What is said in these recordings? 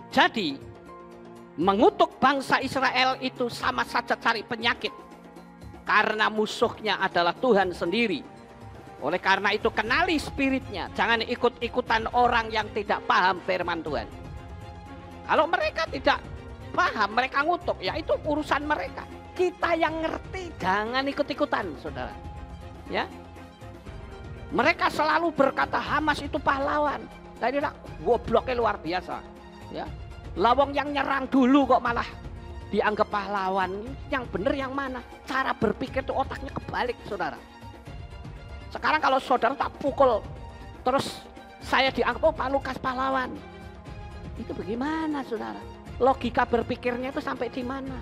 Jadi mengutuk bangsa Israel itu sama saja cari penyakit. Karena musuhnya adalah Tuhan sendiri. Oleh karena itu kenali spiritnya. Jangan ikut-ikutan orang yang tidak paham firman Tuhan. Kalau mereka tidak paham, mereka ngutuk, ya itu urusan mereka. Kita yang ngerti jangan ikut-ikutan, saudara. Ya, mereka selalu berkata Hamas itu pahlawan. Tadi gobloknya luar biasa. Ya, lawang yang nyerang dulu kok malah dianggap pahlawan. Yang benar yang mana? Cara berpikir itu otaknya kebalik, saudara. Sekarang kalau saudara tak pukul, terus saya dianggap oh Pak Lukas pahlawan. Itu bagaimana, saudara? Logika berpikirnya itu sampai di mana?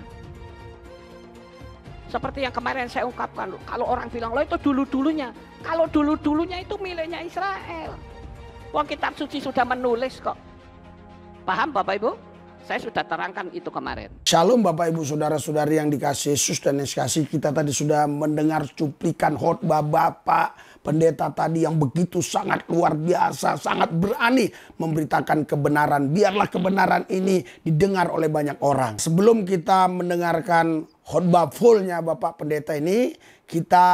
Seperti yang kemarin saya ungkapkan, kalau orang bilang lo itu dulu-dulunya. Kalau dulu-dulunya itu miliknya Israel. Wong kitab suci sudah menulis kok. Paham Bapak Ibu? Saya sudah terangkan itu kemarin. Shalom Bapak Ibu Saudara-saudari yang dikasih Yesus dan Yesus kasih. Kita tadi sudah mendengar cuplikan khotbah Bapak Pendeta tadi yang begitu sangat luar biasa. Sangat berani memberitakan kebenaran. Biarlah kebenaran ini didengar oleh banyak orang. Sebelum kita mendengarkan khotbah fullnya Bapak Pendeta ini, kita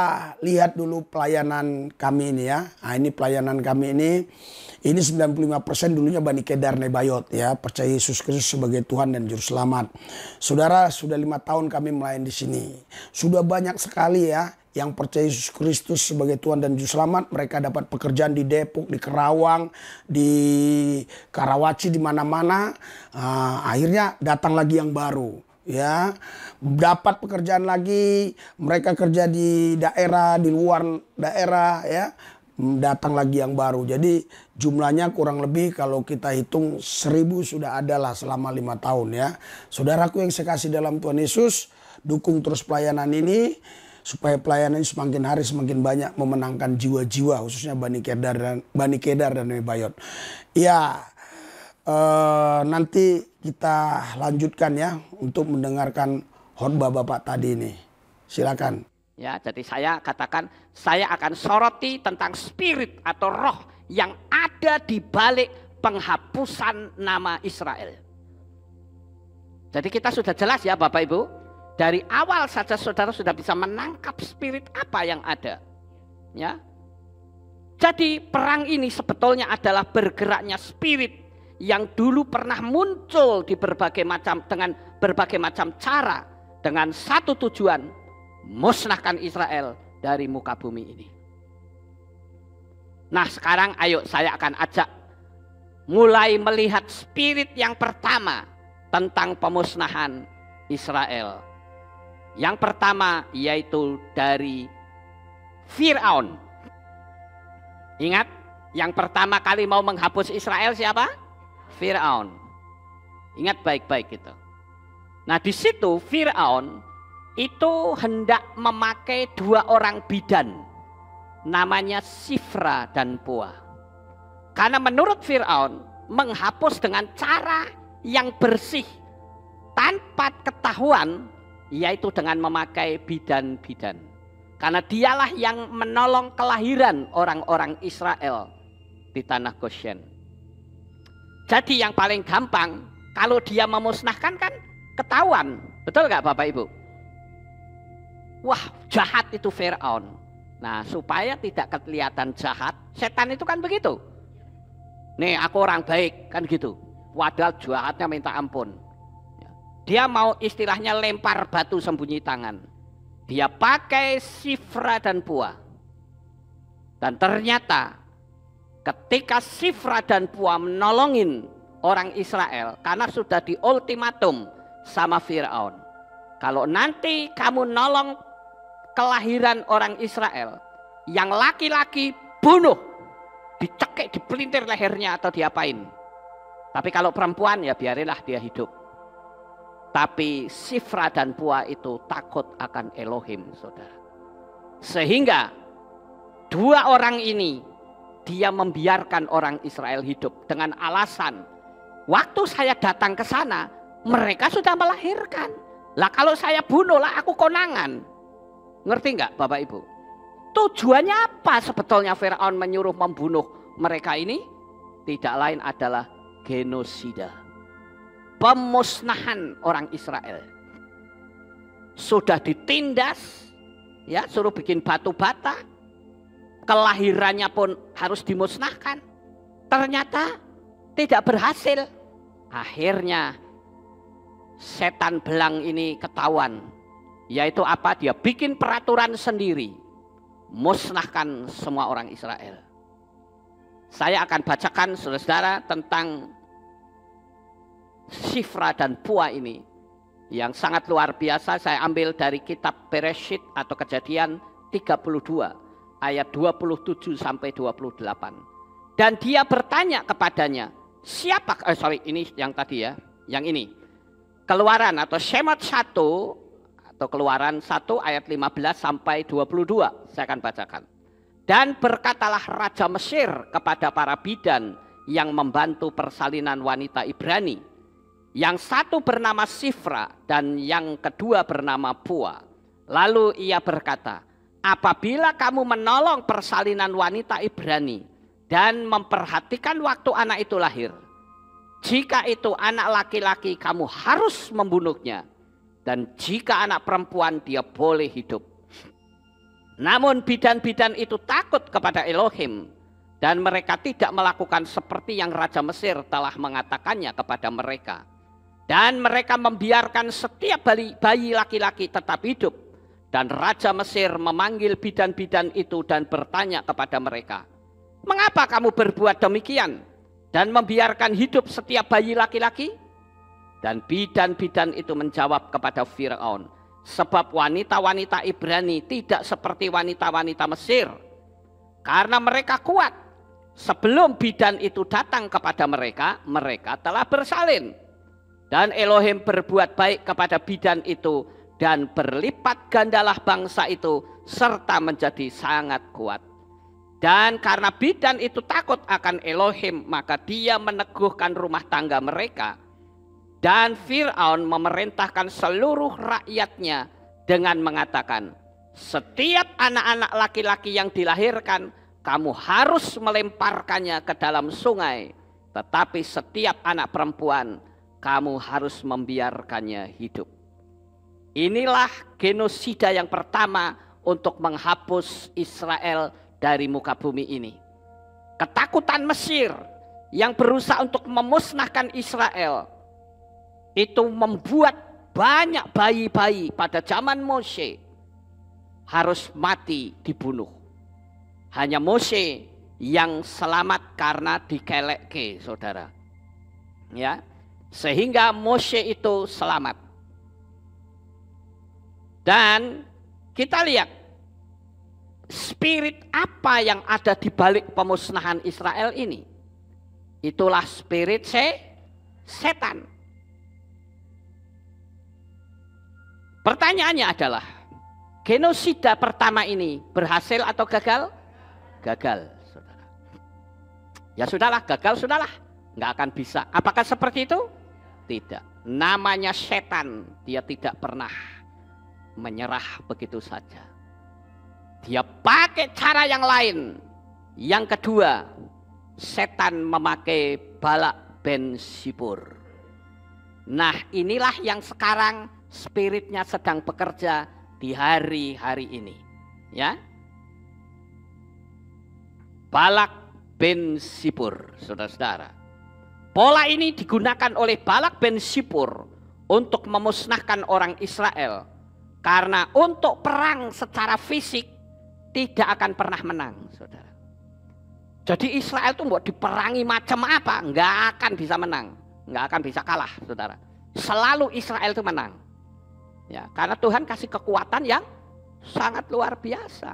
lihat dulu pelayanan kami ini ya. Nah ini pelayanan kami ini. Ini 95% dulunya Bani Kedar Nebayot ya, percaya Yesus Kristus sebagai Tuhan dan Juru Selamat. Saudara, sudah 5 tahun kami melayani di sini. Sudah banyak sekali ya yang percaya Yesus Kristus sebagai Tuhan dan Juru Selamat. Mereka dapat pekerjaan di Depok, di Kerawang, di Karawaci, di mana-mana. Akhirnya datang lagi yang baru. Ya, dapat pekerjaan lagi, mereka kerja di daerah, di luar daerah ya. Datang lagi yang baru. Jadi jumlahnya kurang lebih kalau kita hitung 1000 sudah ada lah selama 5 tahun ya. Saudaraku yang saya kasih dalam Tuhan Yesus, dukung terus pelayanan ini supaya pelayanan ini semakin hari semakin banyak memenangkan jiwa-jiwa khususnya Bani Kedar dan Nebayot. Ya, nanti kita lanjutkan ya untuk mendengarkan khotbah Bapak tadi ini. Silakan. Ya, jadi saya katakan saya akan soroti tentang spirit atau roh yang ada di balik penghapusan nama Israel. Jadi kita sudah jelas ya Bapak Ibu, dari awal saja saudara sudah bisa menangkap spirit apa yang ada. Ya. Jadi perang ini sebetulnya adalah bergeraknya spirit yang dulu pernah muncul di dengan berbagai macam cara dengan satu tujuan, musnahkan Israel dari muka bumi ini. Nah sekarang ayo saya akan ajak mulai melihat spirit yang pertama tentang pemusnahan Israel. Yang pertama yaitu dari Firaun. Ingat, yang pertama kali mau menghapus Israel siapa? Firaun. Ingat baik-baik itu. Nah di situ Firaun itu hendak memakai 2 orang bidan, namanya Sifra dan Pua. Karena menurut Firaun menghapus dengan cara yang bersih tanpa ketahuan, yaitu dengan memakai bidan-bidan. Karena dialah yang menolong kelahiran orang-orang Israel di tanah Goshen. Jadi yang paling gampang kalau dia memusnahkan kan ketahuan, betul nggak Bapak Ibu? Wah jahat itu Firaun. Nah supaya tidak kelihatan jahat, setan itu kan begitu. Nih aku orang baik kan gitu. Padahal jahatnya minta ampun. Dia mau istilahnya lempar batu sembunyi tangan. Dia pakai Sifra dan Pua. Dan ternyata ketika Sifra dan Pua menolongin orang Israel, karena sudah diultimatum sama Firaun, kalau nanti kamu nolong kelahiran orang Israel, yang laki-laki bunuh, dicekik, dipelintir lehernya atau diapain. Tapi kalau perempuan ya biarilah dia hidup. Tapi Sifra dan Pua itu takut akan Elohim, saudara. Sehingga 2 orang ini dia membiarkan orang Israel hidup dengan alasan waktu saya datang ke sana mereka sudah melahirkan. Lah kalau saya bunuh lah aku konangan. Ngerti nggak Bapak Ibu? Tujuannya apa sebetulnya Firaun menyuruh membunuh mereka ini? Tidak lain adalah genosida. pemusnahan orang Israel. Sudah ditindas, ya, suruh bikin batu bata, kelahirannya pun harus dimusnahkan. Ternyata tidak berhasil. Akhirnya setan belang ini ketahuan, yaitu apa? Dia bikin peraturan sendiri, musnahkan semua orang Israel. Saya akan bacakan saudara-saudara tentang Sifra dan Pua ini yang sangat luar biasa. Saya ambil dari kitab Bereshit atau Kejadian 32 ayat 27 sampai 28. Dan dia bertanya kepadanya, siapa, ini yang tadi ya, yang ini. Keluaran atau Shemot 1 atau Keluaran 1 ayat 15 sampai 22. Saya akan bacakan. Dan berkatalah Raja Mesir kepada para bidan yang membantu persalinan wanita Ibrani. Yang satu bernama Sifra dan yang kedua bernama Pua. Lalu ia berkata, apabila kamu menolong persalinan wanita Ibrani dan memperhatikan waktu anak itu lahir, jika itu anak laki-laki kamu harus membunuhnya, dan jika anak perempuan dia boleh hidup. Namun bidan-bidan itu takut kepada Elohim, dan mereka tidak melakukan seperti yang Raja Mesir telah mengatakannya kepada mereka. Dan mereka membiarkan setiap bayi laki-laki tetap hidup. Dan Raja Mesir memanggil bidan-bidan itu dan bertanya kepada mereka, mengapa kamu berbuat demikian dan membiarkan hidup setiap bayi laki-laki? Dan bidan-bidan itu menjawab kepada Firaun, sebab wanita-wanita Ibrani tidak seperti wanita-wanita Mesir, karena mereka kuat. Sebelum bidan itu datang kepada mereka, mereka telah bersalin. Dan Elohim berbuat baik kepada bidan itu, dan berlipat gandalah bangsa itu, serta menjadi sangat kuat. Dan karena bidan itu takut akan Elohim, maka dia meneguhkan rumah tangga mereka. Dan Firaun memerintahkan seluruh rakyatnya dengan mengatakan, setiap anak-anak laki-laki yang dilahirkan, kamu harus melemparkannya ke dalam sungai. Tetapi setiap anak perempuan, kamu harus membiarkannya hidup. Inilah genosida yang pertama untuk menghapus Israel dari muka bumi ini. Ketakutan Mesir yang berusaha untuk memusnahkan Israel, itu membuat banyak bayi-bayi pada zaman Mose harus mati dibunuh. Hanya Mose yang selamat karena dikelekke, saudara. Ya, sehingga Mose itu selamat. Dan kita lihat spirit apa yang ada di balik pemusnahan Israel ini. Itulah spirit setan. Pertanyaannya adalah, genosida pertama ini berhasil atau gagal? Gagal, saudara. Ya sudahlah, gagal sudahlah. Nggak akan bisa. Apakah seperti itu? Tidak. Namanya setan, dia tidak pernah menyerah begitu saja. Dia pakai cara yang lain. Yang kedua, setan memakai Balak bin Zipor. Nah, inilah yang sekarang spiritnya sedang bekerja di hari-hari ini, ya. Balak bin Zipor, saudara-saudara. Pola ini digunakan oleh Balak bin Zipor untuk memusnahkan orang Israel, karena untuk perang secara fisik tidak akan pernah menang, saudara. Jadi Israel itu mau diperangi macam apa, nggak akan bisa menang, nggak akan bisa kalah, saudara. Selalu Israel itu menang. Ya, karena Tuhan kasih kekuatan yang sangat luar biasa.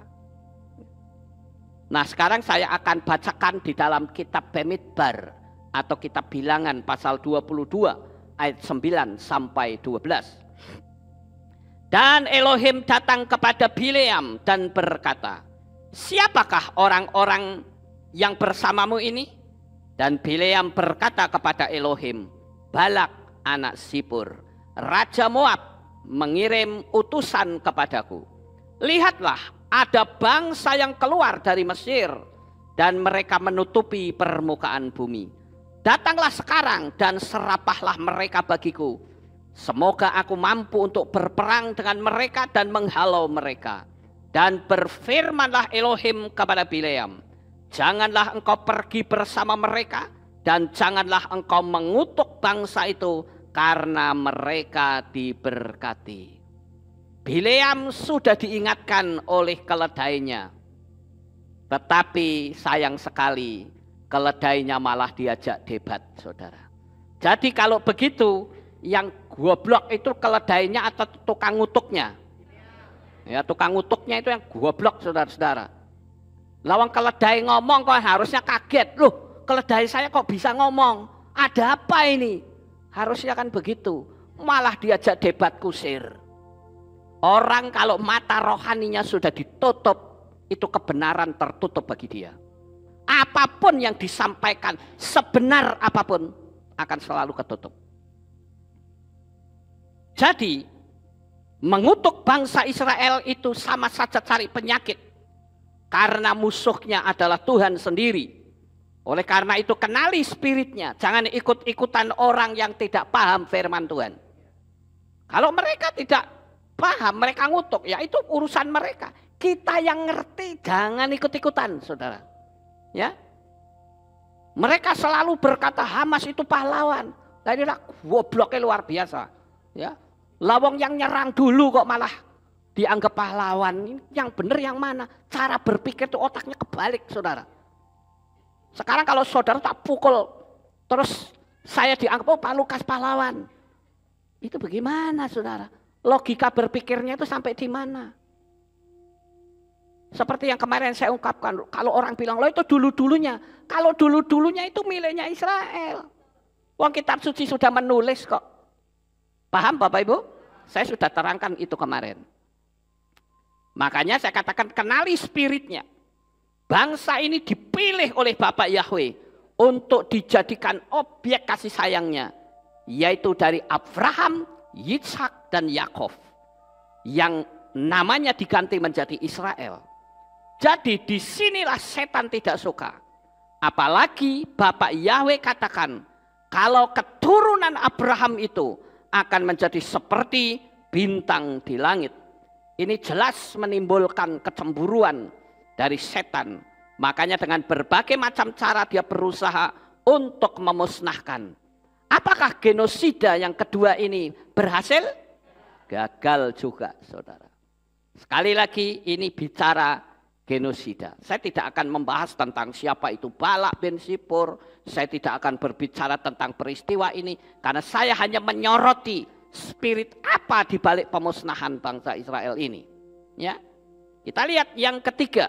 Nah, sekarang saya akan bacakan di dalam kitab Bamidbar atau kitab Bilangan pasal 22 ayat 9 sampai 12. Dan Elohim datang kepada Bileam dan berkata, siapakah orang-orang yang bersamamu ini? Dan Bileam berkata kepada Elohim, Balak anak Zipor, Raja Moab, mengirim utusan kepadaku. Lihatlah, ada bangsa yang keluar dari Mesir dan mereka menutupi permukaan bumi. Datanglah sekarang dan serapahlah mereka bagiku. Semoga aku mampu untuk berperang dengan mereka dan menghalau mereka. Dan berfirmanlah Elohim kepada Bileam, janganlah engkau pergi bersama mereka, dan janganlah engkau mengutuk bangsa itu, karena mereka diberkati. Bileam sudah diingatkan oleh keledainya, tetapi sayang sekali keledainya malah diajak debat, saudara. Jadi kalau begitu, yang goblok itu keledainya atau tukang ngutuknya? Ya, tukang ngutuknya itu yang goblok, saudara-saudara. Lawang keledai ngomong kok harusnya kaget. Loh, keledai saya kok bisa ngomong? Ada apa ini? Harusnya kan begitu. Malah diajak debat kusir. Orang kalau mata rohaninya sudah ditutup, itu kebenaran tertutup bagi dia. Apapun yang disampaikan, sebenar apapun, akan selalu ketutup. Jadi, mengutuk bangsa Israel itu sama saja cari penyakit. Karena musuhnya adalah Tuhan sendiri. Oleh karena itu kenali spiritnya. Jangan ikut-ikutan orang yang tidak paham firman Tuhan. Kalau mereka tidak paham, mereka ngutuk, ya itu urusan mereka. Kita yang ngerti jangan ikut-ikutan, saudara. Ya, mereka selalu berkata Hamas itu pahlawan. Nah, inilah gobloknya luar biasa. Ya, lawang yang nyerang dulu kok malah dianggap pahlawan. Yang benar yang mana? Cara berpikir itu otaknya kebalik, saudara. Sekarang kalau saudara tak pukul, terus saya dianggap Pak Lukas pahlawan. Itu bagaimana, saudara? Logika berpikirnya itu sampai di mana? Seperti yang kemarin saya ungkapkan, kalau orang bilang, lo itu dulu-dulunya. Kalau dulu-dulunya itu miliknya Israel. Wong kitab suci sudah menulis kok. Paham Bapak Ibu? Saya sudah terangkan itu kemarin. Makanya saya katakan kenali spiritnya. Bangsa ini dipilih oleh Bapak Yahweh untuk dijadikan objek kasih sayangnya. Yaitu dari Abraham, Yitzhak, dan Yakov. Yang namanya diganti menjadi Israel. Jadi disinilah setan tidak suka. Apalagi Bapak Yahweh katakan, kalau keturunan Abraham itu akan menjadi seperti bintang di langit. Ini jelas menimbulkan kecemburuan dari setan. Makanya dengan berbagai macam cara dia berusaha untuk memusnahkan. Apakah genosida yang kedua ini berhasil? Gagal juga, saudara. Sekali lagi ini bicara genosida. Saya tidak akan membahas tentang siapa itu Balak bin Sipor. Saya tidak akan berbicara tentang peristiwa ini. Karena saya hanya menyoroti spirit apa di balik pemusnahan bangsa Israel ini. Ya, kita lihat yang ketiga.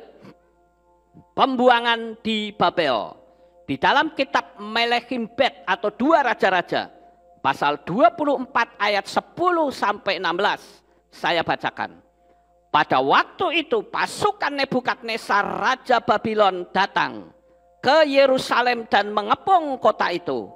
Pembuangan di Babel. Di dalam kitab Melechim Bet atau Dua Raja-Raja. Pasal 24 ayat 10 sampai 16. Saya bacakan. Pada waktu itu pasukan Nebukadnezar Raja Babylon datang ke Yerusalem dan mengepung kota itu.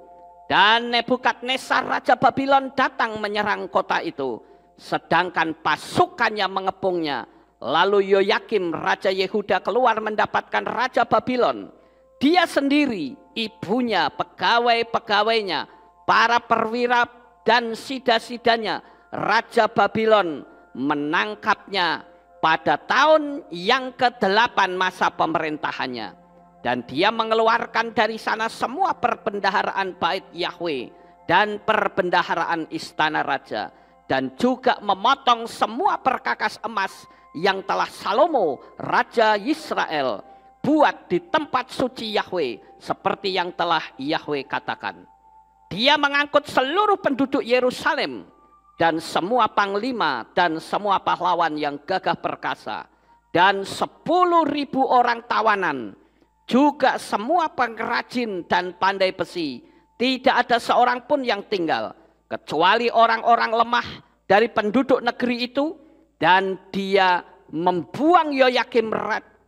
Dan Nebukadnezar Raja Babylon datang menyerang kota itu. Sedangkan pasukannya mengepungnya. Lalu Yoyakim Raja Yehuda keluar mendapatkan Raja Babylon. Dia sendiri, ibunya, pegawai-pegawainya, para perwira dan sida-sidanya. Raja Babylon menangkapnya pada tahun yang ke-8 masa pemerintahannya. Dan dia mengeluarkan dari sana semua perbendaharaan bait Yahweh dan perbendaharaan istana raja. Dan juga memotong semua perkakas emas yang telah Salomo, Raja Israel, buat di tempat suci Yahweh. Seperti yang telah Yahweh katakan. Dia mengangkut seluruh penduduk Yerusalem dan semua panglima dan semua pahlawan yang gagah perkasa dan 10.000 orang tawanan, juga semua pengrajin dan pandai besi. Tidak ada seorang pun yang tinggal kecuali orang-orang lemah dari penduduk negeri itu. Dan dia membuang Yoyakim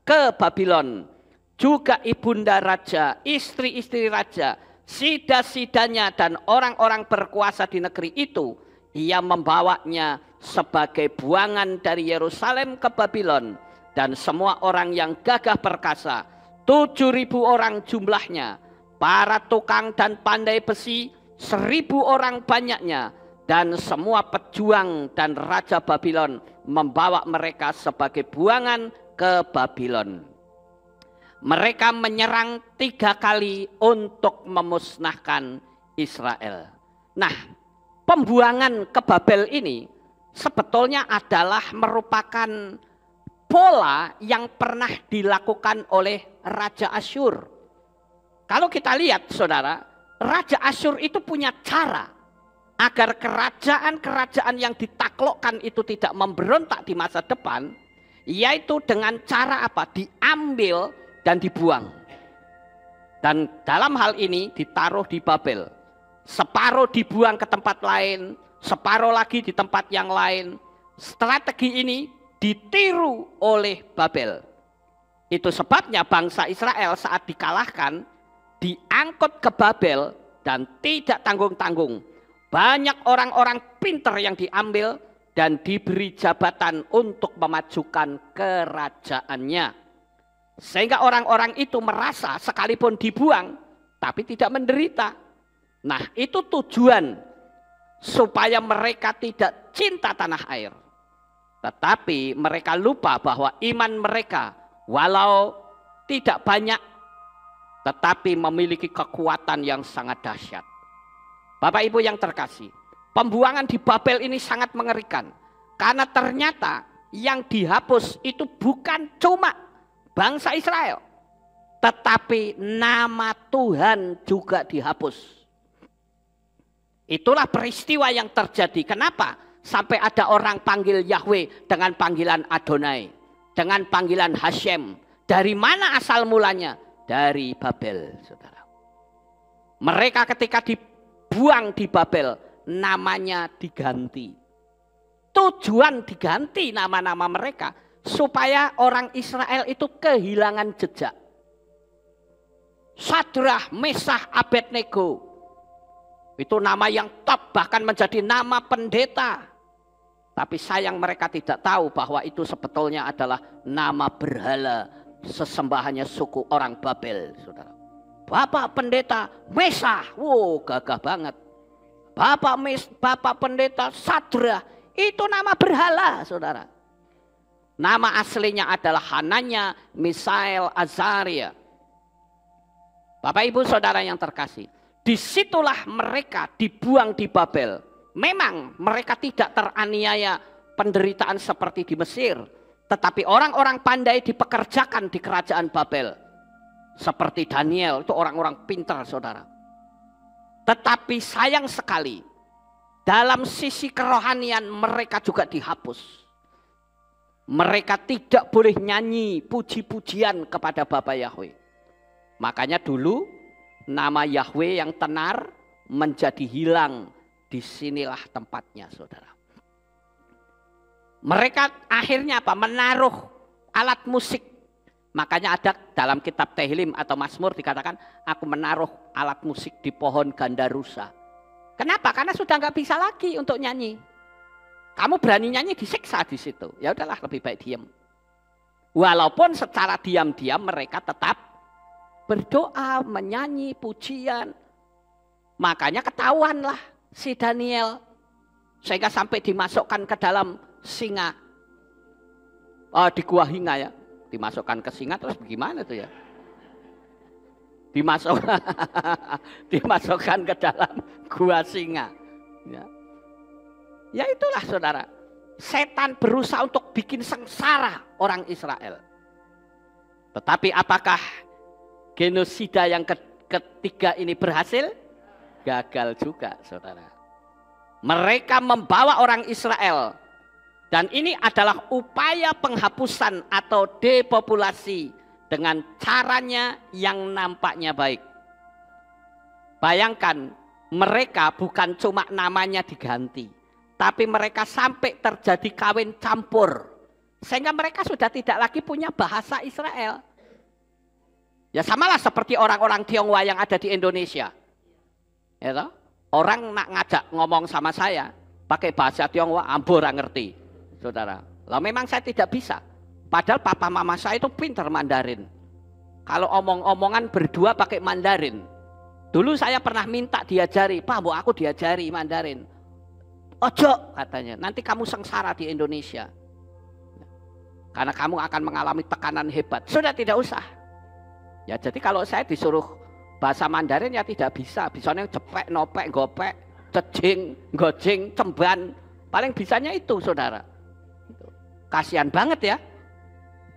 ke Babylon, juga ibunda raja, istri-istri raja, sida-sidanya dan orang-orang berkuasa di negeri itu. Ia membawanya sebagai buangan dari Yerusalem ke Babylon. Dan semua orang yang gagah perkasa, 7.000 orang jumlahnya, para tukang dan pandai besi 1.000 orang banyaknya, dan semua pejuang dan raja Babylon membawa mereka sebagai buangan ke Babylon. Mereka menyerang 3 kali untuk memusnahkan Israel. Nah, pembuangan ke Babel ini sebetulnya adalah merupakan pola yang pernah dilakukan oleh Raja Asyur. Kalau kita lihat saudara, Raja Asyur itu punya cara agar kerajaan-kerajaan yang ditaklukkan itu tidak memberontak di masa depan, yaitu dengan cara apa? Diambil dan dibuang. Dan dalam hal ini ditaruh di Babel. Separuh dibuang ke tempat lain, separuh lagi di tempat yang lain. Strategi ini ditiru oleh Babel. Itu sebabnya bangsa Israel saat dikalahkan, diangkut ke Babel dan tidak tanggung-tanggung. Banyak orang-orang pintar yang diambil dan diberi jabatan untuk memajukan kerajaannya. Sehingga orang-orang itu merasa sekalipun dibuang, tapi tidak menderita. Nah, itu tujuan supaya mereka tidak cinta tanah air. Tetapi mereka lupa bahwa iman mereka walau tidak banyak, tetapi memiliki kekuatan yang sangat dahsyat. Bapak Ibu yang terkasih, pembuangan di Babel ini sangat mengerikan. Karena ternyata yang dihapus itu bukan cuma bangsa Israel, tetapi nama Tuhan juga dihapus. Itulah peristiwa yang terjadi. Kenapa? Sampai ada orang panggil Yahweh dengan panggilan Adonai, dengan panggilan Hashem. Dari mana asal mulanya? Dari Babel, saudara. Mereka ketika dibuang di Babel, namanya diganti. Tujuan diganti nama-nama mereka supaya orang Israel itu kehilangan jejak. Sadrah, Mesah, Abednego. Itu nama yang top, bahkan menjadi nama pendeta. Tapi sayang mereka tidak tahu bahwa itu sebetulnya adalah nama berhala sesembahannya suku orang Babel, saudara. Bapak pendeta Mesah, wow gagah banget. Bapak pendeta Sadrah, itu nama berhala, saudara. Nama aslinya adalah Hananya, Misael, Azaria. Bapak Ibu saudara yang terkasih, disitulah mereka dibuang di Babel. Memang mereka tidak teraniaya penderitaan seperti di Mesir, tetapi orang-orang pandai dipekerjakan di kerajaan Babel. Seperti Daniel, itu orang-orang pintar saudara. Tetapi sayang sekali, dalam sisi kerohanian mereka juga dihapus. Mereka tidak boleh nyanyi puji-pujian kepada Bapa Yahweh. Makanya dulu nama Yahweh yang tenar menjadi hilang. Disinilah tempatnya saudara. Mereka akhirnya apa? Menaruh alat musik. Makanya ada dalam kitab Tehillim atau Mazmur dikatakan, aku menaruh alat musik di pohon gandarusa. Kenapa? Karena sudah nggak bisa lagi untuk nyanyi. Kamu berani nyanyi disiksa di situ. Ya udahlah, lebih baik diam. Walaupun secara diam-diam mereka tetap berdoa, menyanyi, pujian. Makanya ketahuanlah si Daniel, sehingga sampai dimasukkan ke dalam singa. Di gua hinga ya. Dimasukkan ke singa terus bagaimana tuh ya? Dimasukkan ke dalam gua singa. Ya itulah saudara. Setan berusaha untuk bikin sengsara orang Israel. Tetapi apakah genosida yang ketiga ini berhasil? Gagal juga saudara. Mereka membawa orang Israel, dan ini adalah upaya penghapusan atau depopulasi dengan caranya yang nampaknya baik. Bayangkan, mereka bukan cuma namanya diganti, tapi mereka sampai terjadi kawin campur. Sehingga mereka sudah tidak lagi punya bahasa Israel. Ya samalah seperti orang-orang Tionghoa yang ada di Indonesia. Ya toh? Orang nak ngajak ngomong sama saya pakai bahasa Tionghoa, ambur ngerti, saudara. Lah memang saya tidak bisa. Padahal papa mama saya itu pintar Mandarin. Kalau omong-omongan berdua pakai Mandarin, Dulu saya pernah minta diajari, Pak, bu aku diajari Mandarin. Ojo katanya, nanti kamu sengsara di Indonesia. Karena kamu akan mengalami tekanan hebat. Sudah tidak usah. Ya jadi kalau saya disuruh bahasa Mandarin ya tidak bisa. Bisanya cepek, nopek, gopek, cejing, gojing, cemban. Paling bisanya itu saudara. Kasihan banget ya.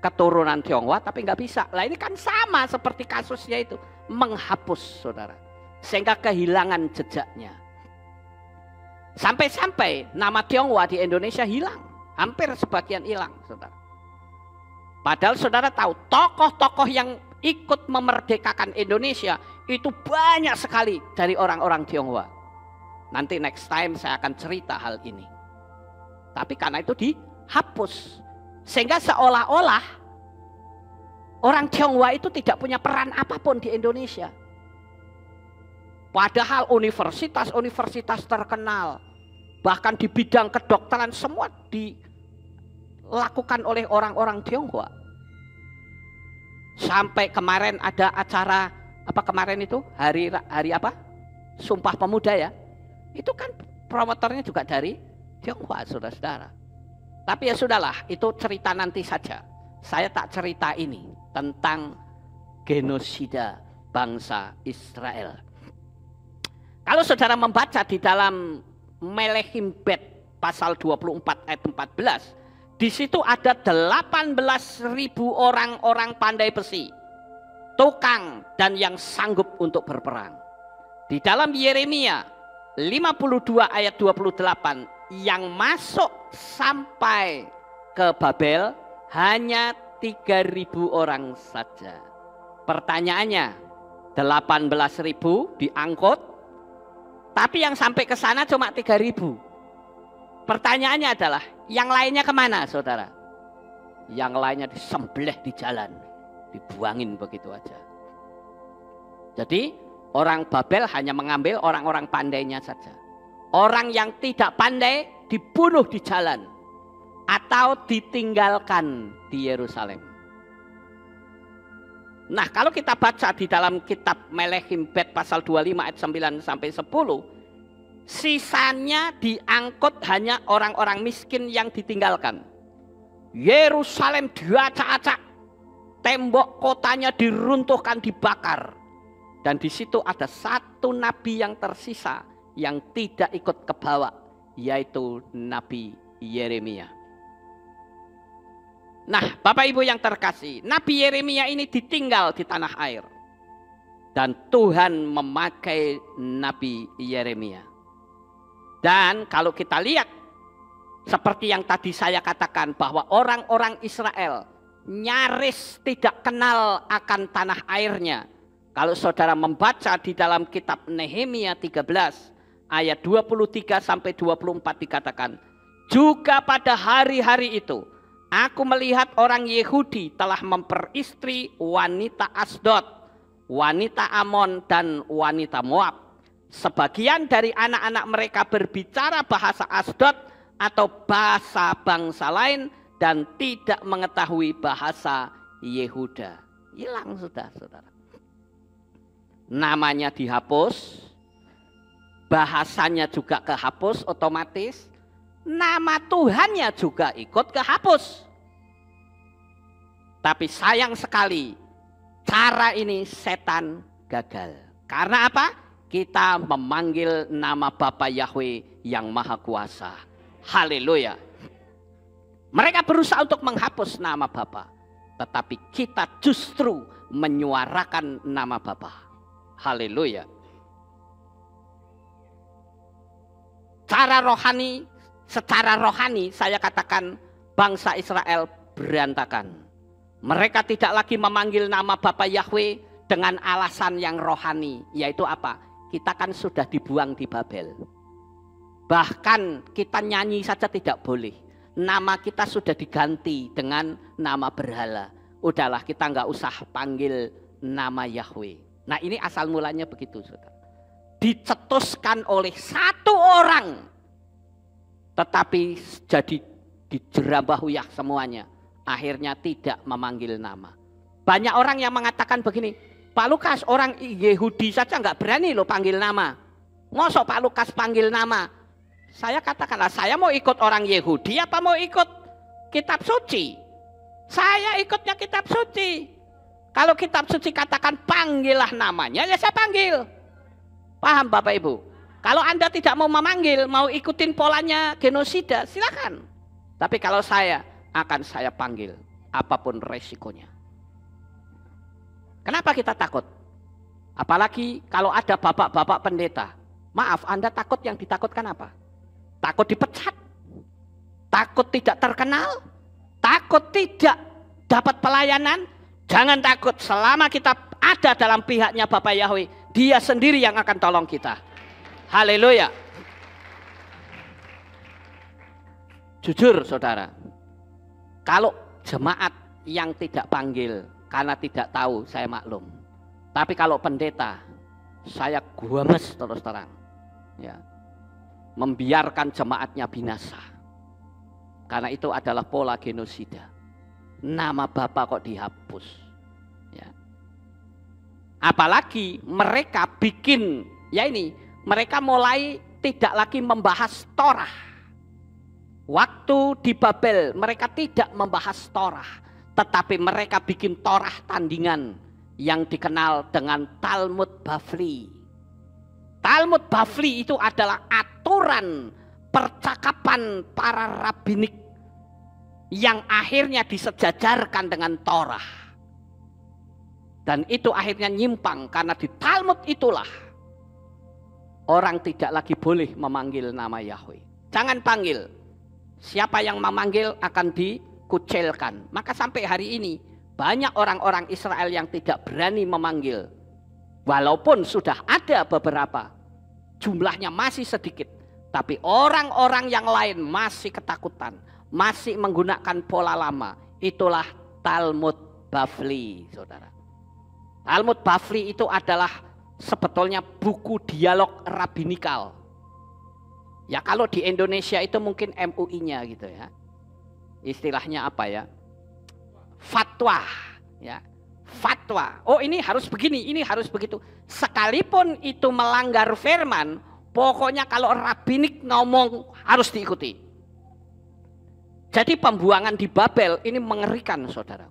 Keturunan Tionghoa tapi nggak bisa. Lah ini kan sama seperti kasusnya itu. Menghapus saudara. Sehingga kehilangan jejaknya. Sampai-sampai nama Tionghoa di Indonesia hilang. Hampir sebagian hilang saudara. Padahal saudara tahu tokoh-tokoh yang ikut memerdekakan Indonesia itu banyak sekali dari orang-orang Tionghoa. Nanti next time saya akan cerita hal ini. Tapi karena itu dihapus. Sehingga seolah-olah orang Tionghoa itu tidak punya peran apapun di Indonesia. Padahal universitas-universitas terkenal, bahkan di bidang kedokteran semua dilakukan oleh orang-orang Tionghoa. Sampai kemarin ada acara apa kemarin itu hari apa? Sumpah Pemuda ya. Itu kan promotornya juga dari Tionghoa saudara-saudara. Tapi ya sudahlah, itu cerita nanti saja. Saya tak cerita ini tentang genosida bangsa Israel. Kalau saudara membaca di dalam Melehim Bet pasal 24 ayat 14, di situ ada 18.000 orang-orang pandai besi, tukang dan yang sanggup untuk berperang. Di dalam Yeremia 52 ayat 28, yang masuk sampai ke Babel hanya 3.000 orang saja. Pertanyaannya, 18.000 diangkut, tapi yang sampai ke sana cuma 3.000. Pertanyaannya adalah, yang lainnya kemana saudara? Yang lainnya disembelih di jalan, dibuangin begitu aja. Jadi orang Babel hanya mengambil orang-orang pandainya saja. Orang yang tidak pandai dibunuh di jalan atau ditinggalkan di Yerusalem. Nah, kalau kita baca di dalam kitab Melehim Bet pasal 25 ayat 9 sampai 10, sisanya diangkut hanya orang-orang miskin yang ditinggalkan. Yerusalem diacak-acak, tembok kotanya diruntuhkan, dibakar. Dan di situ ada satu nabi yang tersisa yang tidak ikut ke bawah, yaitu Nabi Yeremia. Nah, Bapak Ibu yang terkasih, Nabi Yeremia ini ditinggal di tanah air. Dan Tuhan memakai Nabi Yeremia. Dan kalau kita lihat, seperti yang tadi saya katakan, bahwa orang-orang Israel nyaris tidak kenal akan tanah airnya. Kalau saudara membaca di dalam kitab Nehemia 13 ayat 23 sampai 24 dikatakan, juga pada hari-hari itu aku melihat orang Yehudi telah memperistri wanita Asdod, wanita Amon dan wanita Moab. Sebagian dari anak-anak mereka berbicara bahasa Asdod atau bahasa bangsa lain dan tidak mengetahui bahasa Yehuda. Hilang sudah saudara. Namanya dihapus, bahasanya juga kehapus otomatis, nama Tuhannya juga ikut kehapus. Tapi sayang sekali, cara ini setan gagal. Karena apa? Kita memanggil nama Bapa Yahweh yang Maha Kuasa. Haleluya. Mereka berusaha untuk menghapus nama Bapa, tetapi kita justru menyuarakan nama Bapa. Haleluya. Secara rohani saya katakan bangsa Israel berantakan. Mereka tidak lagi memanggil nama Bapa Yahweh dengan alasan yang rohani, yaitu apa? Kita kan sudah dibuang di Babel. Bahkan kita nyanyi saja tidak boleh. Nama kita sudah diganti dengan nama berhala. Udahlah, kita nggak usah panggil nama Yahweh. Nah, ini asal mulanya begitu, saudara. Dicetuskan oleh satu orang, tetapi jadi dijerabahuyah semuanya. Akhirnya tidak memanggil nama. Banyak orang yang mengatakan begini, Pak Lukas orang Yahudi saja nggak berani loh panggil nama. Mosok Pak Lukas panggil nama. Saya katakanlah saya mau ikut orang Yahudi apa mau ikut kitab suci? Saya ikutnya kitab suci. Kalau kitab suci katakan panggillah namanya, ya saya panggil. Paham Bapak Ibu? Kalau Anda tidak mau memanggil, mau ikutin polanya genosida, silakan. Tapi kalau saya akan saya panggil, apapun resikonya. Kenapa kita takut? Apalagi kalau ada bapak-bapak pendeta. Maaf, Anda takut yang ditakutkan apa? Takut dipecat? Takut tidak terkenal? Takut tidak dapat pelayanan? Jangan takut, selama kita ada dalam pihaknya Bapak Yahweh, Dia sendiri yang akan tolong kita. Haleluya. Jujur saudara, kalau jemaat yang tidak panggil karena tidak tahu, saya maklum. Tapi kalau pendeta, saya guames terus terang, ya, membiarkan jemaatnya binasa. Karena itu adalah pola genosida. Nama Bapa kok dihapus, ya. Apalagi mereka bikin, ya ini, mereka mulai tidak lagi membahas Torah. Waktu di Babel mereka tidak membahas Torah, tetapi mereka bikin Torah tandingan yang dikenal dengan Talmud Bavli. Talmud Bavli itu adalah aturan percakapan para rabbinik yang akhirnya disejajarkan dengan Torah. Dan itu akhirnya nyimpang karena di Talmud itulah orang tidak lagi boleh memanggil nama Yahweh. Jangan panggil. Siapa yang memanggil akan dikucilkan. Maka sampai hari ini banyak orang-orang Israel yang tidak berani memanggil. Walaupun sudah ada beberapa, jumlahnya masih sedikit. Tapi orang-orang yang lain masih ketakutan, masih menggunakan pola lama. Itulah Talmud Bavli, saudara. Talmud Bavli itu adalah sebetulnya buku dialog rabbinikal. Ya kalau di Indonesia itu mungkin MUI-nya gitu ya. Istilahnya apa ya? Fatwa, ya. Fatwa. Oh ini harus begini, ini harus begitu. Sekalipun itu melanggar firman, pokoknya kalau rabbinik ngomong harus diikuti. Jadi pembuangan di Babel ini mengerikan, saudara.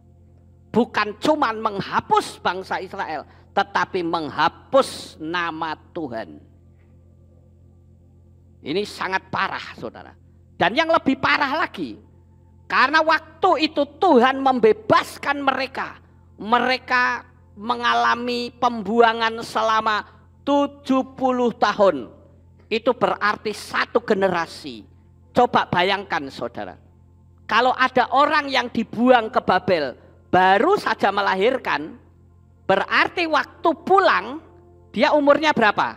Bukan cuma menghapus bangsa Israel, tetapi menghapus nama Tuhan. Ini sangat parah, saudara. Dan yang lebih parah lagi, karena waktu itu Tuhan membebaskan mereka. Mereka mengalami pembuangan selama 70 tahun. Itu berarti satu generasi. Coba bayangkan, saudara. Kalau ada orang yang dibuang ke Babel, baru saja melahirkan, berarti waktu pulang, dia umurnya berapa?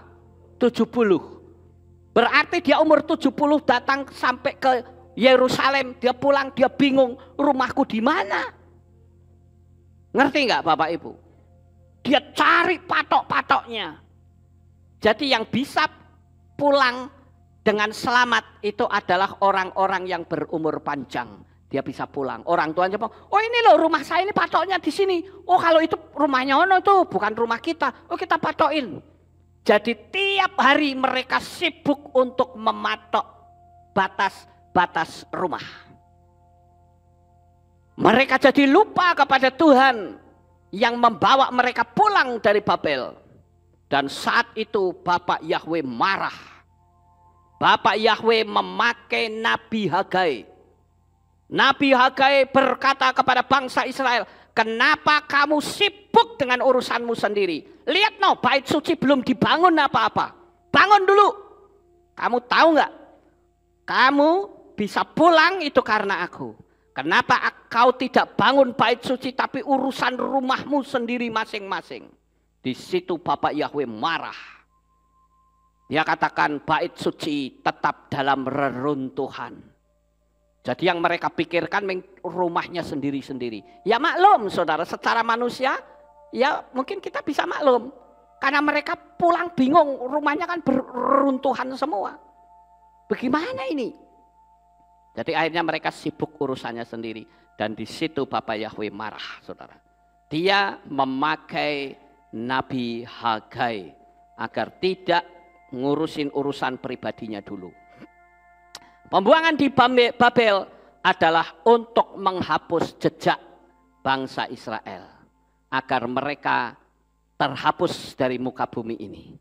70. Berarti dia umur 70 datang sampai ke Yerusalem, dia pulang, dia bingung, rumahku di mana? Ngerti nggak Bapak Ibu? Dia cari patok-patoknya. Jadi yang bisa pulang dengan selamat itu adalah orang-orang yang berumur panjang. Dia bisa pulang. Orang tuanya bilang, oh ini loh rumah saya ini patoknya di sini. Oh kalau itu rumahnya ono itu bukan rumah kita. Oh kita patokin. Jadi tiap hari mereka sibuk untuk mematok batas-batas rumah. Mereka jadi lupa kepada Tuhan yang membawa mereka pulang dari Babel. Dan saat itu Bapak Yahweh marah. Bapak Yahweh memakai Nabi Hagai. Nabi Hagai berkata kepada bangsa Israel, kenapa kamu sibuk dengan urusanmu sendiri? Lihat no, bait suci belum dibangun apa-apa. Bangun dulu. Kamu tahu nggak? Kamu bisa pulang itu karena aku. Kenapa kau tidak bangun bait suci tapi urusan rumahmu sendiri masing-masing? Di situ Bapak Yahweh marah. Dia katakan bait suci tetap dalam reruntuhan. Jadi yang mereka pikirkan rumahnya sendiri-sendiri. Ya maklum saudara, secara manusia ya mungkin kita bisa maklum. Karena mereka pulang bingung, rumahnya kan beruntuhan semua. Bagaimana ini? Jadi akhirnya mereka sibuk urusannya sendiri. Dan di situ Bapak Yahweh marah saudara. Dia memakai Nabi Hagai agar tidak ngurusin urusan pribadinya dulu. Pembuangan di Babel adalah untuk menghapus jejak bangsa Israel agar mereka terhapus dari muka bumi ini.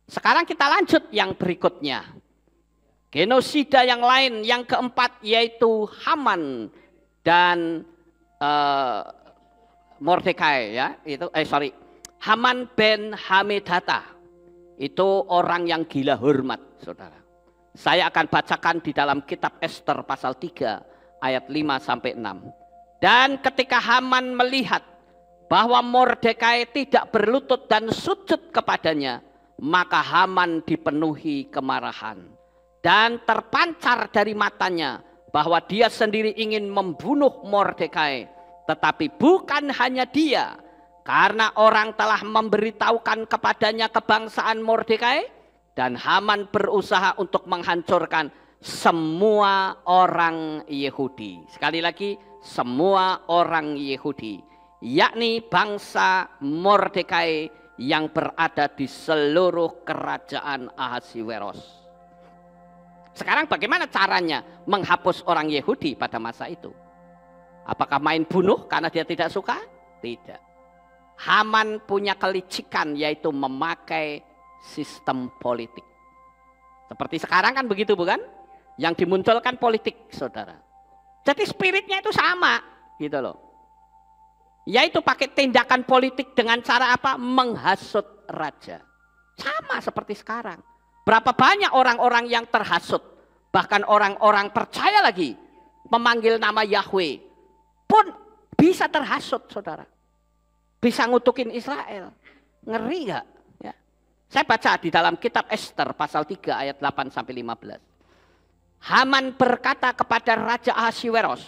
Sekarang kita lanjut yang berikutnya. Genosida yang lain, yang keempat yaitu Haman dan Mordekai ya, Haman ben Hamedata. Itu orang yang gila hormat, saudara. Saya akan bacakan di dalam kitab Ester pasal 3 ayat 5 sampai 6. Dan ketika Haman melihat bahwa Mordekai tidak berlutut dan sujud kepadanya, maka Haman dipenuhi kemarahan dan terpancar dari matanya bahwa dia sendiri ingin membunuh Mordekai. Tetapi bukan hanya dia, karena orang telah memberitahukan kepadanya kebangsaan Mordekai, dan Haman berusaha untuk menghancurkan semua orang Yahudi. Sekali lagi, semua orang Yahudi, yakni bangsa Mordekai yang berada di seluruh kerajaan Ahasiweros. Sekarang bagaimana caranya menghapus orang Yahudi pada masa itu? Apakah main bunuh karena dia tidak suka? Tidak. Haman punya kelicikan, yaitu memakai sistem politik. Seperti sekarang kan begitu bukan? Yang dimunculkan politik, saudara. Jadi spiritnya itu sama gitu loh. Yaitu pakai tindakan politik dengan cara apa? Menghasut raja. Sama seperti sekarang. Berapa banyak orang-orang yang terhasut. Bahkan orang-orang percaya lagi memanggil nama Yahweh pun bisa terhasut, saudara. Bisa ngutukin Israel. Ngeri gak? Ya. Saya baca di dalam kitab Ester pasal 3 ayat 8 sampai 15. Haman berkata kepada Raja Ahasiweros,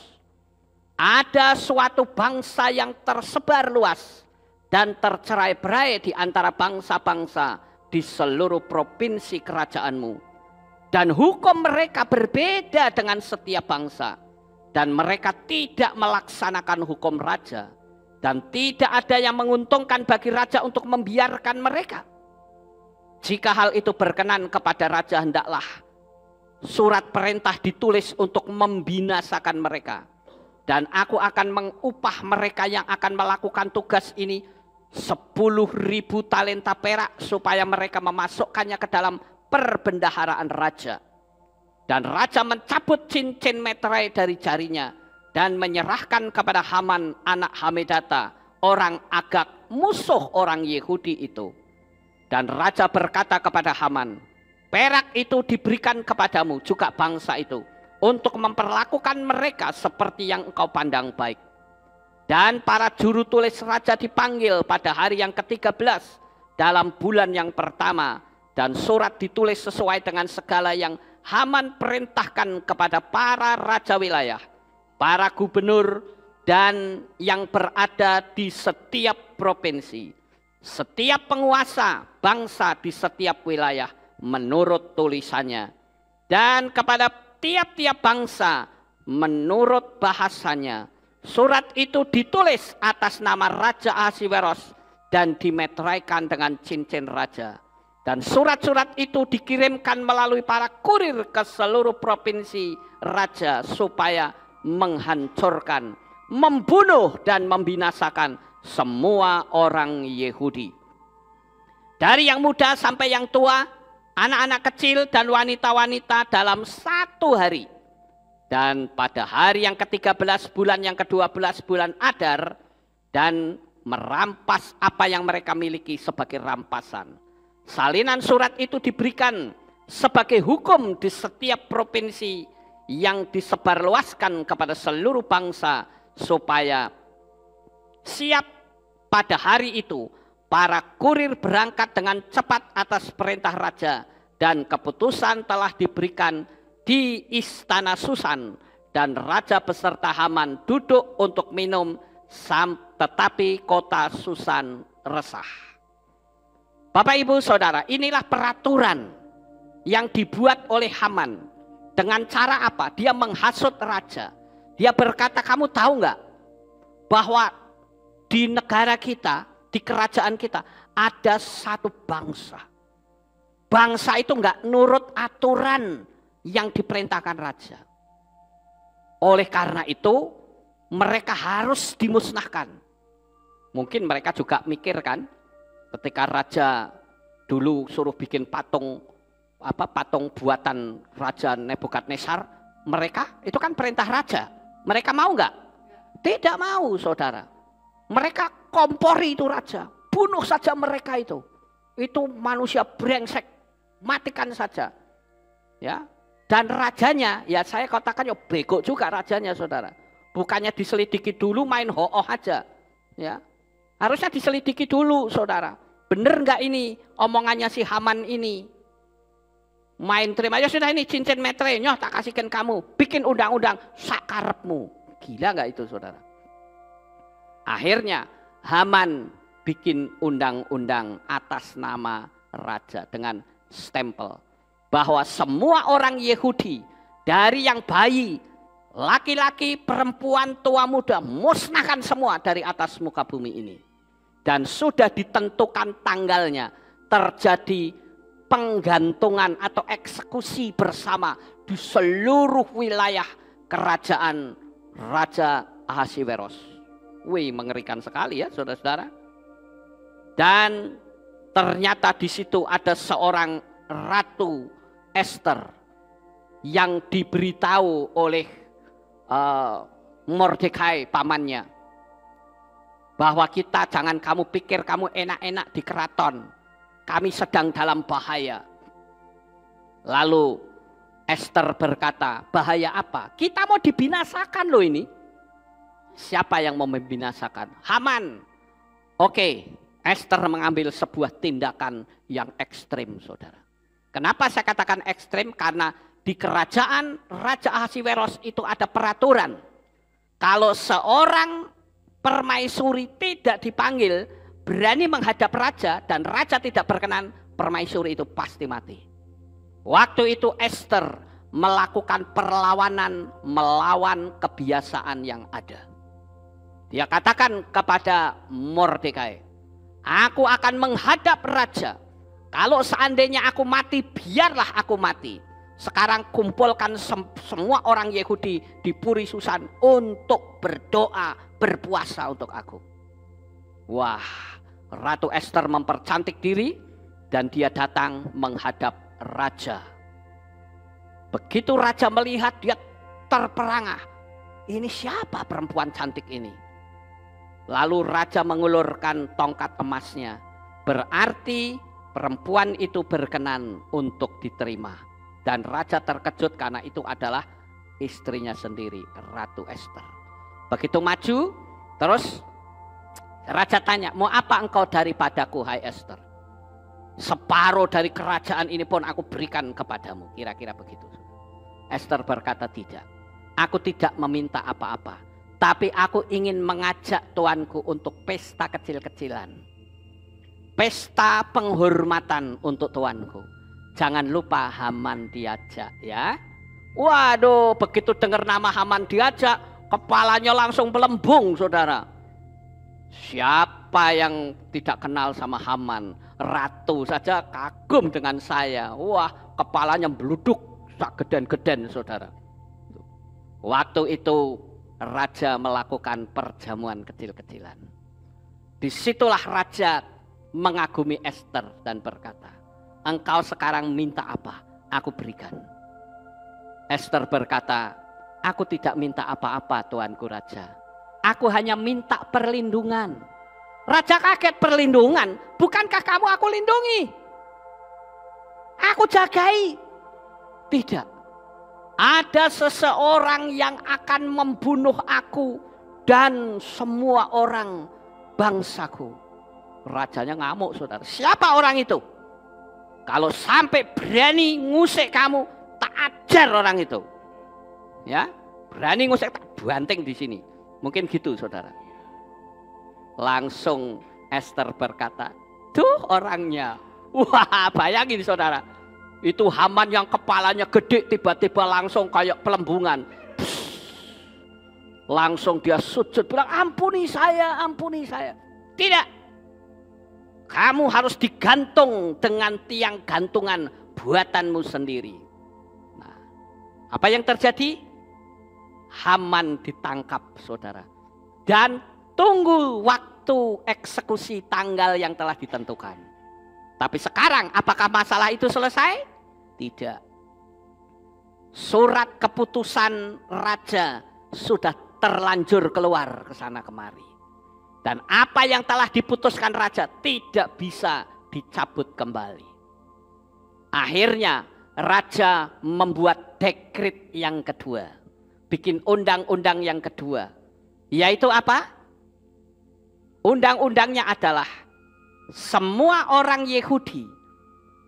ada suatu bangsa yang tersebar luas dan tercerai-berai di antara bangsa-bangsa di seluruh provinsi kerajaanmu. Dan hukum mereka berbeda dengan setiap bangsa. Dan mereka tidak melaksanakan hukum raja. Dan tidak ada yang menguntungkan bagi raja untuk membiarkan mereka. Jika hal itu berkenan kepada raja, hendaklah surat perintah ditulis untuk membinasakan mereka. Dan aku akan mengupah mereka yang akan melakukan tugas ini 10.000 talenta perak, supaya mereka memasukkannya ke dalam perbendaharaan raja. Dan raja mencabut cincin meterai dari jarinya dan menyerahkan kepada Haman anak Hamedata, orang Agag, musuh orang Yahudi itu. Dan raja berkata kepada Haman, perak itu diberikan kepadamu juga bangsa itu, untuk memperlakukan mereka seperti yang engkau pandang baik. Dan para juru tulis raja dipanggil pada hari yang ke-13 dalam bulan yang pertama. Dan surat ditulis sesuai dengan segala yang Haman perintahkan kepada para raja wilayah, para gubernur, dan yang berada di setiap provinsi. Setiap penguasa bangsa di setiap wilayah menurut tulisannya. Dan kepada tiap-tiap bangsa menurut bahasanya. Surat itu ditulis atas nama Raja Ahasiweros dan dimeteraikan dengan cincin raja. Dan surat-surat itu dikirimkan melalui para kurir ke seluruh provinsi raja supaya menghancurkan, membunuh dan membinasakan semua orang Yahudi. Dari yang muda sampai yang tua, anak-anak kecil dan wanita-wanita dalam satu hari. Dan pada hari yang ke-13 bulan yang ke-12 bulan Adar, dan merampas apa yang mereka miliki sebagai rampasan. Salinan surat itu diberikan sebagai hukum di setiap provinsi yang disebarluaskan kepada seluruh bangsa, supaya siap pada hari itu para kurir berangkat dengan cepat atas perintah raja, dan keputusan telah diberikan di istana Susan, dan raja beserta Haman duduk untuk minum, tetapi kota Susan resah. Bapak Ibu Saudara, inilah peraturan yang dibuat oleh Haman. Dengan cara apa? Dia menghasut raja. Dia berkata, kamu tahu nggak bahwa di negara kita, di kerajaan kita, ada satu bangsa. Bangsa itu nggak nurut aturan yang diperintahkan raja. Oleh karena itu mereka harus dimusnahkan. Mungkin mereka juga mikir kan, ketika raja dulu suruh bikin patung buatan Raja Nebukadnezar, mereka itu kan perintah raja. Mereka mau nggak? Tidak mau, saudara. Mereka kompori itu raja, bunuh saja mereka itu. Itu manusia brengsek, matikan saja. Ya. Dan rajanya, ya saya katakan ya bego juga rajanya, saudara. Bukannya diselidiki dulu main ho-oh aja. Ya. Harusnya diselidiki dulu, saudara. Bener nggak ini omongannya si Haman ini? Main terima aja sudah, ini cincin metre, nyoh tak kasihkan kamu. Bikin undang-undang sakarepmu. Gila nggak itu, saudara? Akhirnya Haman bikin undang-undang atas nama raja dengan stempel bahwa semua orang Yahudi, dari yang bayi, laki-laki, perempuan, tua muda, musnahkan semua dari atas muka bumi ini. Dan sudah ditentukan tanggalnya, terjadi penggantungan atau eksekusi bersama di seluruh wilayah kerajaan Raja Ahasiweros. Wih, mengerikan sekali ya, saudara-saudara. Dan ternyata di situ ada seorang Ratu Esther yang diberitahu oleh Mordekai pamannya bahwa kita, jangan kamu pikir kamu enak-enak di keraton, kami sedang dalam bahaya. Lalu Esther berkata, bahaya apa? Kita mau dibinasakan loh ini. Siapa yang mau membinasakan? Haman. Oke, Esther mengambil sebuah tindakan yang ekstrim, saudara. Kenapa saya katakan ekstrim? Karena di kerajaan Raja Ahasiweros itu ada peraturan. Kalau seorang permaisuri tidak dipanggil, berani menghadap raja dan raja tidak berkenan, permaisuri itu pasti mati. Waktu itu Esther melakukan perlawanan melawan kebiasaan yang ada. Dia katakan kepada Mordekai, aku akan menghadap raja. Kalau seandainya aku mati, biarlah aku mati. Sekarang kumpulkan semua orang Yahudi di Puri Susan untuk berdoa, berpuasa untuk aku. Wah, Ratu Esther mempercantik diri dan dia datang menghadap raja. Begitu raja melihat, dia terperangah. Ini siapa perempuan cantik ini? Lalu raja mengulurkan tongkat emasnya. Berarti perempuan itu berkenan untuk diterima. Dan raja terkejut karena itu adalah istrinya sendiri, Ratu Esther. Begitu maju, terus raja tanya, mau apa engkau daripadaku, hai Esther? Separuh dari kerajaan ini pun aku berikan kepadamu. Kira-kira begitu. Esther berkata, tidak. Aku tidak meminta apa-apa. Tapi aku ingin mengajak tuanku untuk pesta kecil-kecilan. Pesta penghormatan untuk tuanku. Jangan lupa Haman diajak ya. Waduh, begitu dengar nama Haman diajak, kepalanya langsung melembung, saudara. Siapa yang tidak kenal sama Haman? Ratu saja kagum dengan saya. Wah, kepalanya beluduk sak geden-geden, saudara. Waktu itu raja melakukan perjamuan kecil-kecilan. Disitulah raja mengagumi Esther dan berkata, engkau sekarang minta apa? Aku berikan. Esther berkata, aku tidak minta apa-apa tuanku raja. Aku hanya minta perlindungan. Raja kaget, perlindungan? Bukankah kamu aku lindungi? Aku jagai. Tidak. Ada seseorang yang akan membunuh aku dan semua orang bangsaku. Rajanya ngamuk, saudara. Siapa orang itu? Kalau sampai berani ngusik kamu, tak ajar orang itu. Ya, berani ngusik, tak banting di sini. Mungkin gitu, saudara. Langsung Esther berkata, tuh orangnya. Wah, bayangin, saudara. Itu Haman yang kepalanya gede tiba-tiba langsung kayak pelembungan. Langsung dia sujud bilang, ampuni saya, ampuni saya. Tidak. Kamu harus digantung dengan tiang gantungan buatanmu sendiri. Nah, apa yang terjadi? Haman ditangkap, saudara. Dan tunggu waktu eksekusi tanggal yang telah ditentukan. Tapi sekarang apakah masalah itu selesai? Tidak. Surat keputusan raja sudah terlanjur keluar ke sana kemari. Dan apa yang telah diputuskan raja tidak bisa dicabut kembali. Akhirnya raja membuat dekret yang kedua. Bikin undang-undang yang kedua. Yaitu apa? Undang-undangnya adalah semua orang Yahudi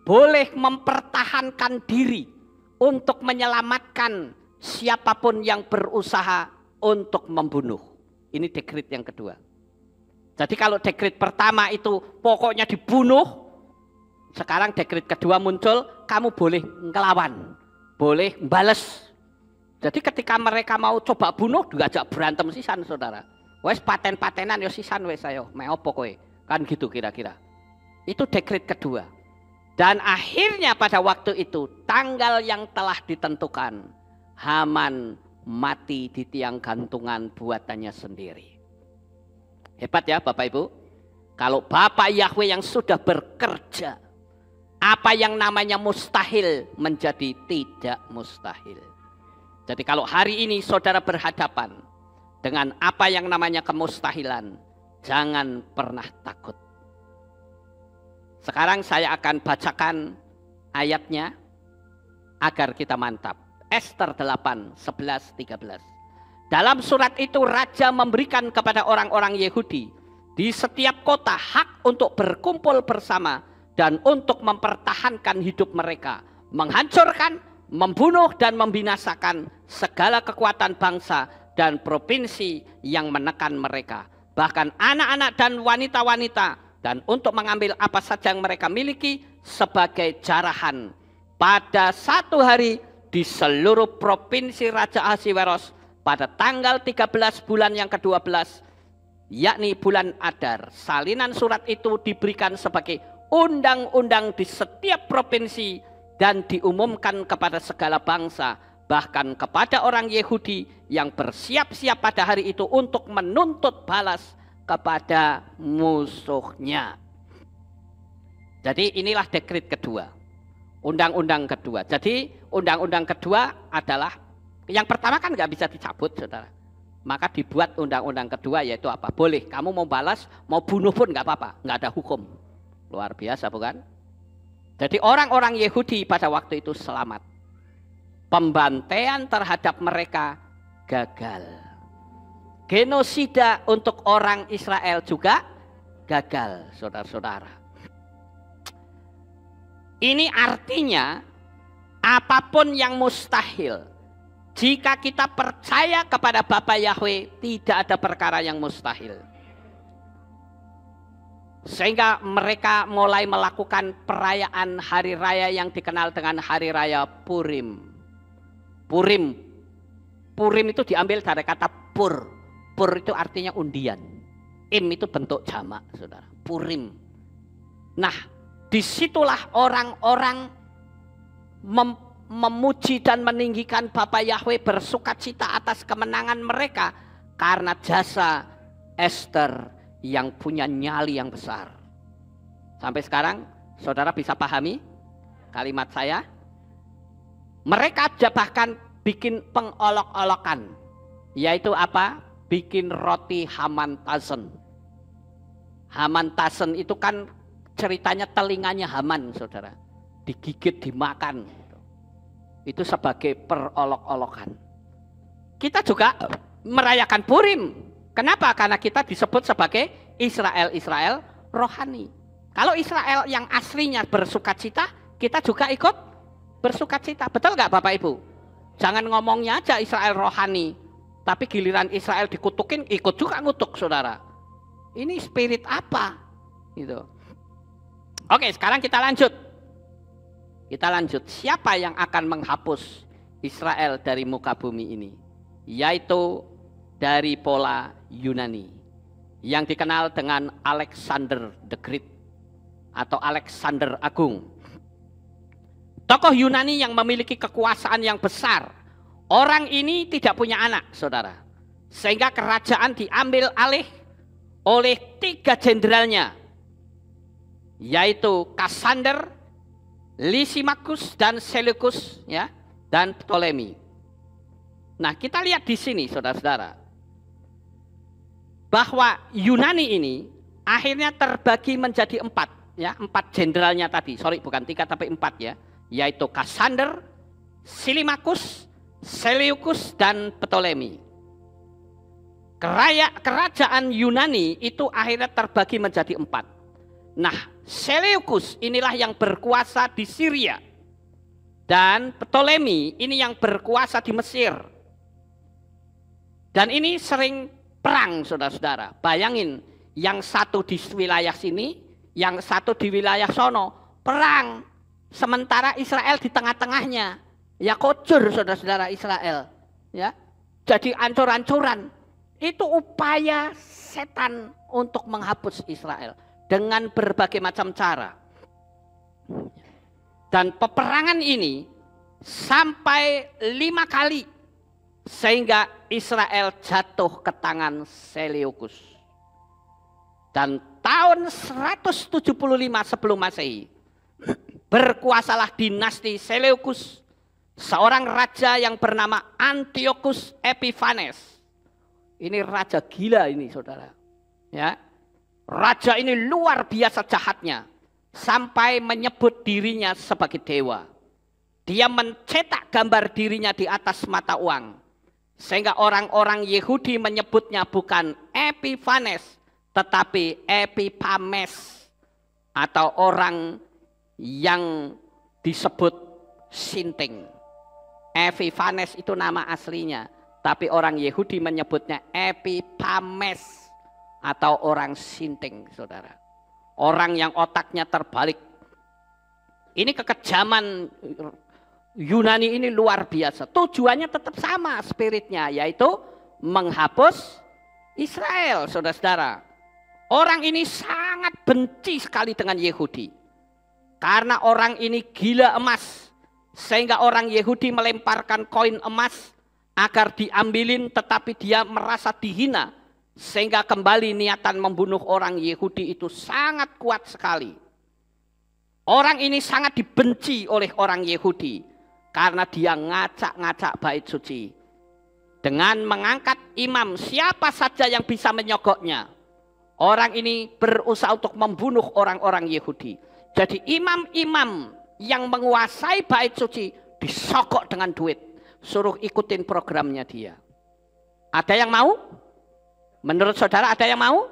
boleh mempertahankan diri untuk menyelamatkan siapapun yang berusaha untuk membunuh. Ini dekret yang kedua. Jadi kalau dekret pertama itu pokoknya dibunuh, sekarang dekret kedua muncul, kamu boleh ngelawan, boleh bales. Jadi ketika mereka mau coba bunuh, diajak berantem sisan, saudara. Wes paten-patenan yo sisan wes ayo, me opo kowe. Kan gitu kira-kira. Itu dekret kedua. Dan akhirnya pada waktu itu tanggal yang telah ditentukan, Haman mati di tiang gantungan buatannya sendiri. Hebat ya Bapak Ibu. Kalau Bapak Yahweh yang sudah bekerja, apa yang namanya mustahil menjadi tidak mustahil. Jadi kalau hari ini saudara berhadapan dengan apa yang namanya kemustahilan, jangan pernah takut. Sekarang saya akan bacakan ayatnya agar kita mantap. Ester 8, 11, 13. Dalam surat itu raja memberikan kepada orang-orang Yahudi di setiap kota hak untuk berkumpul bersama dan untuk mempertahankan hidup mereka, menghancurkan, membunuh dan membinasakan segala kekuatan bangsa dan provinsi yang menekan mereka, bahkan anak-anak dan wanita-wanita, dan untuk mengambil apa saja yang mereka miliki sebagai jarahan. Pada satu hari di seluruh provinsi Raja Ahasiweros pada tanggal 13 bulan yang ke-12, yakni bulan Adar, salinan surat itu diberikan sebagai undang-undang di setiap provinsi dan diumumkan kepada segala bangsa, bahkan kepada orang Yahudi yang bersiap-siap pada hari itu untuk menuntut balas kepada musuhnya. Jadi inilah dekret kedua, undang-undang kedua. Jadi undang-undang kedua adalah yang pertama kan nggak bisa dicabut, saudara. Maka dibuat undang-undang kedua, yaitu apa? Boleh, kamu mau balas, mau bunuh pun nggak apa-apa, nggak ada hukum. Luar biasa bukan? Jadi orang-orang Yahudi pada waktu itu selamat. Pembantaian terhadap mereka gagal. Genosida untuk orang Israel juga gagal, saudara-saudara. Ini artinya apapun yang mustahil, jika kita percaya kepada Bapa Yahweh, tidak ada perkara yang mustahil. Sehingga mereka mulai melakukan perayaan hari raya yang dikenal dengan hari raya Purim. Purim itu diambil dari kata pur. Pur itu artinya undian. Im itu bentuk jamak, saudara. Purim. Nah, disitulah orang-orang memuji dan meninggikan Bapa Yahweh, bersukacita atas kemenangan mereka karena jasa Ester yang punya nyali yang besar. Sampai sekarang saudara bisa pahami kalimat saya? Mereka bahkan bikin pengolok-olokan, yaitu apa? Bikin roti Hamantasen. Hamantasen itu kan ceritanya telinganya Haman, saudara, digigit, dimakan. Itu sebagai perolok-olokan. Kita juga merayakan Purim. Kenapa? Karena kita disebut sebagai Israel rohani. Kalau Israel yang aslinya bersukacita, kita juga ikut bersukacita. Betul nggak Bapak Ibu? Jangan ngomongnya aja Israel rohani, tapi giliran Israel dikutukin, ikut juga ngutuk, saudara. Ini spirit apa? Gitu. Oke, sekarang kita lanjut. Siapa yang akan menghapus Israel dari muka bumi ini? Yaitu dari pola Yunani yang dikenal dengan Alexander the Great. atau Alexander Agung. Tokoh Yunani yang memiliki kekuasaan yang besar. Orang ini tidak punya anak, saudara. Sehingga kerajaan diambil alih oleh 3 jenderalnya, yaitu Kassander, Lysimachus, dan Seleucus, ya, dan Ptolemy. Nah, kita lihat di sini, saudara-saudara, bahwa Yunani ini akhirnya terbagi menjadi 4, ya, 4 jenderalnya tadi. Sorry, bukan 3 tapi 4, ya, yaitu Kassander, Lysimachus, Seleucus, dan Ptolemy. Kerajaan Yunani itu akhirnya terbagi menjadi 4. Nah, Seleucus inilah yang berkuasa di Syria. Dan Ptolemy ini yang berkuasa di Mesir. Dan ini sering perang, saudara-saudara. Bayangin, yang satu di wilayah sini, yang satu di wilayah sono. Perang. Sementara Israel di tengah-tengahnya. Ya kocur, saudara-saudara, Israel. Ya, jadi ancur-ancuran. Itu upaya setan untuk menghapus Israel dengan berbagai macam cara. Dan peperangan ini sampai 5 kali sehingga Israel jatuh ke tangan Seleucus. Dan tahun 175 sebelum Masehi berkuasalah dinasti Seleucus, seorang raja yang bernama Antiochus Epiphanes. Ini raja gila ini, saudara. Ya, raja ini luar biasa jahatnya, sampai menyebut dirinya sebagai dewa. Dia mencetak gambar dirinya di atas mata uang, sehingga orang-orang Yahudi menyebutnya bukan Epiphanes, tetapi Epiphanes, atau orang yang disebut sinting. Epiphanes itu nama aslinya, tapi orang Yahudi menyebutnya Epiphanes atau orang sinting, saudara. Orang yang otaknya terbalik. Ini kekejaman Yunani ini luar biasa. Tujuannya tetap sama spiritnya, yaitu menghapus Israel, saudara-saudara. Orang ini sangat benci sekali dengan Yahudi. Karena orang ini gila emas. Sehingga orang Yahudi melemparkan koin emas agar diambilin, tetapi dia merasa dihina. Sehingga kembali niatan membunuh orang Yahudi itu sangat kuat sekali. Orang ini sangat dibenci oleh orang Yahudi. Karena dia ngacak-ngacak bait suci. Dengan mengangkat imam siapa saja yang bisa menyogoknya. Orang ini berusaha untuk membunuh orang-orang Yahudi. Jadi imam-imam yang menguasai bait suci disogok dengan duit. Suruh ikutin programnya dia. Ada yang mau? Menurut saudara ada yang mau?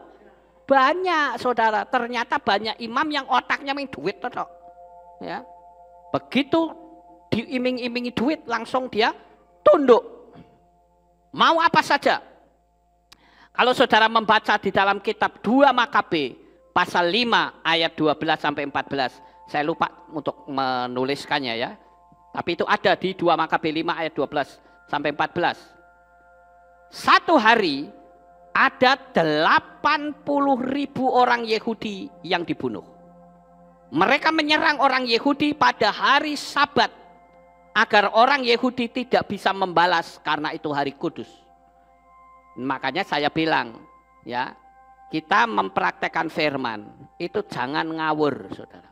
Banyak, saudara. Ternyata banyak imam yang otaknya main duit. Ya. Begitu diiming-imingi duit, langsung dia tunduk. Mau apa saja. Kalau saudara membaca di dalam kitab 2 Makabe pasal 5 ayat 12 sampai 14. Saya lupa untuk menuliskannya, ya. Tapi itu ada di 2 Makabe 5 ayat 12 sampai 14. Satu hari ada 80.000 orang Yahudi yang dibunuh. Mereka menyerang orang Yahudi pada hari Sabat agar orang Yahudi tidak bisa membalas karena itu hari kudus. Makanya saya bilang, ya, kita mempraktekkan firman itu jangan ngawur, saudara.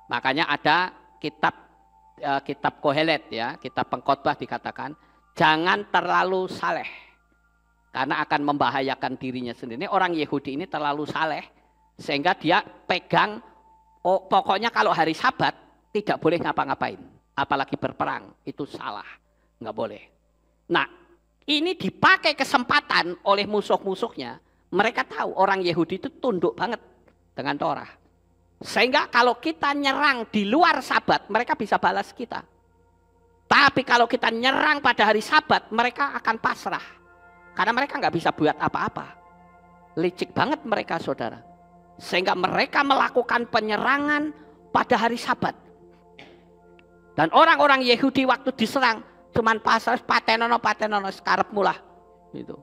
Makanya ada kitab Kohelet, ya, kitab pengkhotbah dikatakan jangan terlalu saleh karena akan membahayakan dirinya sendiri. Orang Yahudi ini terlalu saleh sehingga dia pegang, oh, pokoknya kalau hari Sabat tidak boleh ngapa-ngapain, apalagi berperang, itu salah, nggak boleh. Nah, ini dipakai kesempatan oleh musuh-musuhnya. Mereka tahu orang Yahudi itu tunduk banget dengan Torah. Sehingga kalau kita nyerang di luar Sabat, mereka bisa balas kita. Tapi kalau kita nyerang pada hari Sabat, mereka akan pasrah. Karena mereka nggak bisa buat apa-apa. Licik banget mereka, saudara. Sehingga mereka melakukan penyerangan pada hari Sabat. Dan orang-orang Yahudi waktu diserang, cuman patenono sekarep mulah. Gitu.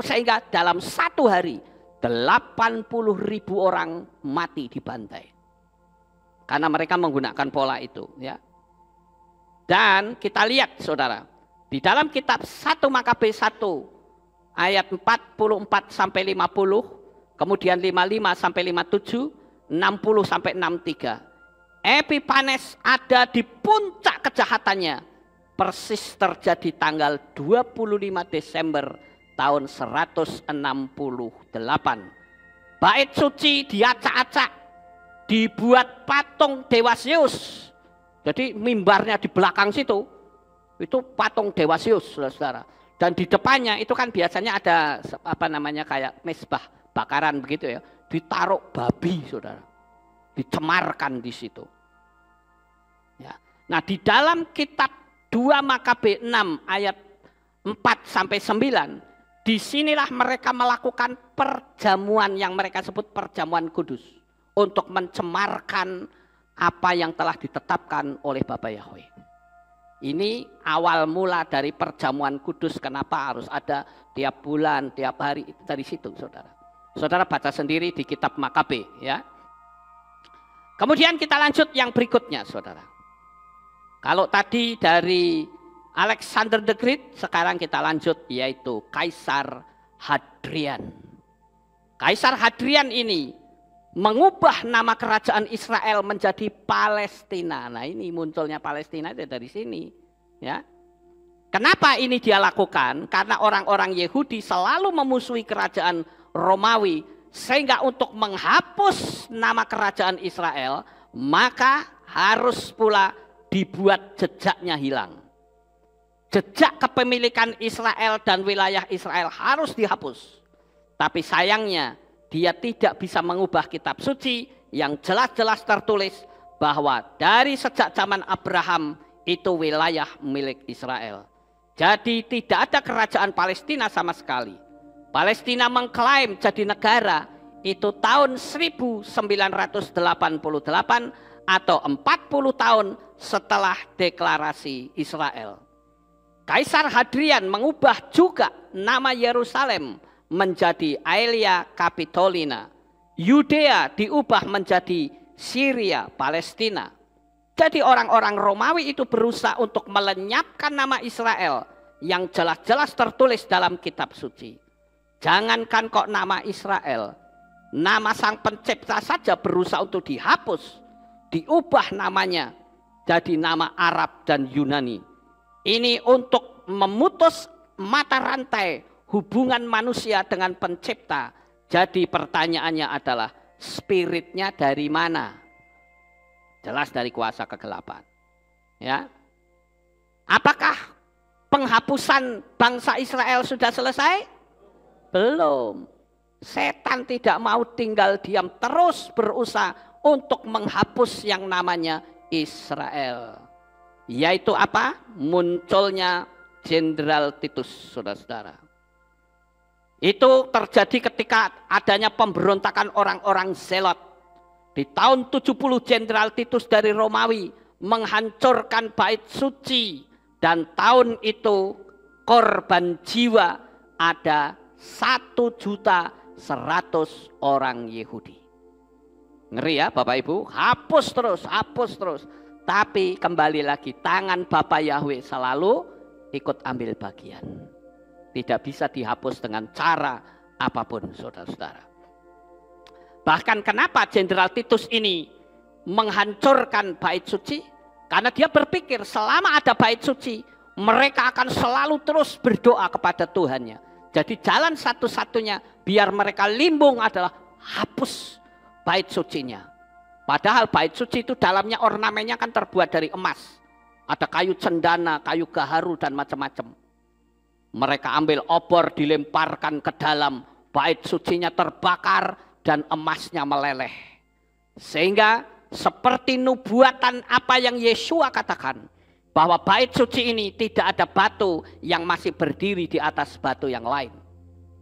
Sehingga dalam satu hari, 80.000 orang mati dibantai. Karena mereka menggunakan pola itu, ya. Dan kita lihat saudara, di dalam kitab 1 Makabe 1 ayat 44 sampai 50, kemudian 55 sampai 57, 60 sampai 63. Epifanes ada di puncak kejahatannya. Persis terjadi tanggal 25 Desember tahun 168. Bait suci diacak-acak, dibuat patung Dewa Zeus. Jadi mimbarnya di belakang situ, itu patung Dewa Zeus, saudara. Dan di depannya itu kan biasanya ada apa namanya kayak mesbah bakaran begitu ya. Ditaruh babi, saudara. Dicemarkan di situ. Ya. Nah di dalam kitab 2 Makabe 6 ayat 4 sampai 9, disinilah mereka melakukan perjamuan yang mereka sebut perjamuan kudus. Untuk mencemarkan apa yang telah ditetapkan oleh Bapa Yahweh. Ini awal mula dari perjamuan kudus. Kenapa harus ada tiap bulan, tiap hari, dari situ saudara. Saudara baca sendiri di kitab Makabe ya. Kemudian kita lanjut yang berikutnya saudara. Kalau tadi dari Alexander the Great, sekarang kita lanjut yaitu Kaisar Hadrian. Kaisar Hadrian ini mengubah nama kerajaan Israel menjadi Palestina. Nah ini munculnya Palestina itu dari sini. Ya. Kenapa ini dia lakukan? Karena orang-orang Yahudi selalu memusuhi kerajaan Romawi. Sehingga untuk menghapus nama kerajaan Israel, maka harus pula dibuat jejaknya hilang. Jejak kepemilikan Israel dan wilayah Israel harus dihapus. Tapi sayangnya, dia tidak bisa mengubah kitab suci yang jelas-jelas tertulis bahwa dari sejak zaman Abraham itu wilayah milik Israel. Jadi tidak ada kerajaan Palestina sama sekali. Palestina mengklaim jadi negara itu tahun 1988 atau 40 tahun setelah deklarasi Israel. Kaisar Hadrian mengubah juga nama Yerusalem menjadi Aelia Capitolina. Yudea diubah menjadi Syria, Palestina. Jadi orang-orang Romawi itu berusaha untuk melenyapkan nama Israel yang jelas-jelas tertulis dalam kitab suci. Jangankan kok nama Israel, nama sang pencipta saja berusaha untuk dihapus, diubah namanya jadi nama Arab dan Yunani. Ini untuk memutus mata rantai hubungan manusia dengan pencipta. Jadi pertanyaannya adalah spiritnya dari mana? Jelas dari kuasa kegelapan. Ya. Apakah penghapusan bangsa Israel sudah selesai? Belum. Setan tidak mau tinggal diam, terus berusaha untuk menghapus yang namanya Israel. Yaitu apa? Munculnya Jenderal Titus, saudara-saudara. Itu terjadi ketika adanya pemberontakan orang-orang Zelot. Di tahun 70 Jenderal Titus dari Romawi menghancurkan bait suci. Dan tahun itu korban jiwa ada 1.100.000 orang Yahudi. Ngeri ya Bapak Ibu, hapus terus. Tapi kembali lagi tangan Bapa Yahweh selalu ikut ambil bagian. Tidak bisa dihapus dengan cara apapun saudara-saudara. Bahkan kenapa Jenderal Titus ini menghancurkan bait suci? Karena dia berpikir selama ada bait suci, mereka akan selalu terus berdoa kepada Tuhannya. Jadi jalan satu-satunya biar mereka limbung adalah hapus bait sucinya. Padahal bait suci itu dalamnya ornamennya kan terbuat dari emas. Ada kayu cendana, kayu gaharu dan macam-macam. Mereka ambil obor dilemparkan ke dalam, bait sucinya terbakar dan emasnya meleleh. Sehingga seperti nubuatan apa yang Yesua katakan, bahwa bait suci ini tidak ada batu yang masih berdiri di atas batu yang lain.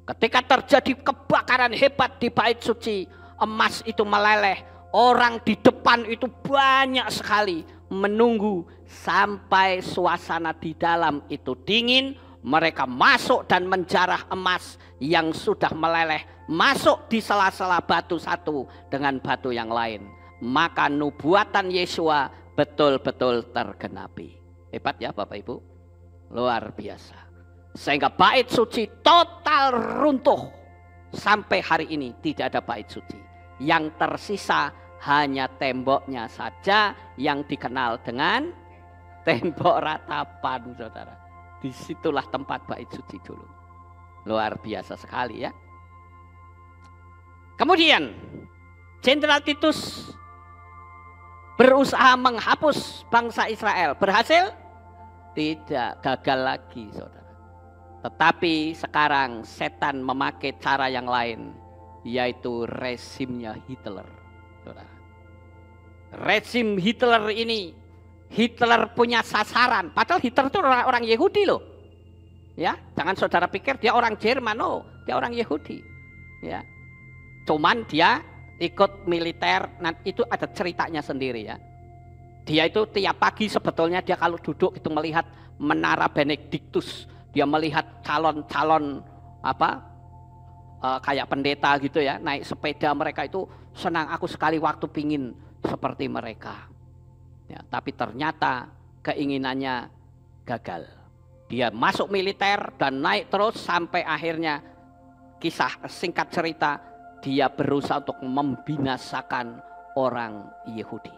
Ketika terjadi kebakaran hebat di bait suci, emas itu meleleh. Orang di depan itu banyak sekali menunggu sampai suasana di dalam itu dingin. Mereka masuk dan menjarah emas yang sudah meleleh masuk di sela-sela batu satu dengan batu yang lain. Maka nubuatan Yesua betul-betul tergenapi. Hebat ya Bapak Ibu, luar biasa. Sehingga bait suci total runtuh. Sampai hari ini tidak ada bait suci. Yang tersisa hanya temboknya saja yang dikenal dengan tembok ratapan, saudara. Disitulah tempat bait suci dulu. Luar biasa sekali ya. Kemudian Jenderal Titus berusaha menghapus bangsa Israel. Berhasil? Tidak, gagal lagi saudara. Tetapi sekarang setan memakai cara yang lain, yaitu rezimnya Hitler. Saudara. Rezim Hitler ini, Hitler punya sasaran. Padahal Hitler itu orang Yahudi loh. Ya, jangan saudara pikir dia orang Jerman, oh, dia orang Yahudi. Ya, cuman dia ikut militer. Nanti itu ada ceritanya sendiri ya. Dia itu tiap pagi sebetulnya dia kalau duduk itu melihat menara Benediktus. Dia melihat calon-calon kayak pendeta gitu ya, naik sepeda, mereka itu senang, aku sekali waktu pingin seperti mereka. Ya, tapi ternyata keinginannya gagal. Dia masuk militer dan naik terus sampai akhirnya, kisah singkat cerita, dia berusaha untuk membinasakan orang Yahudi.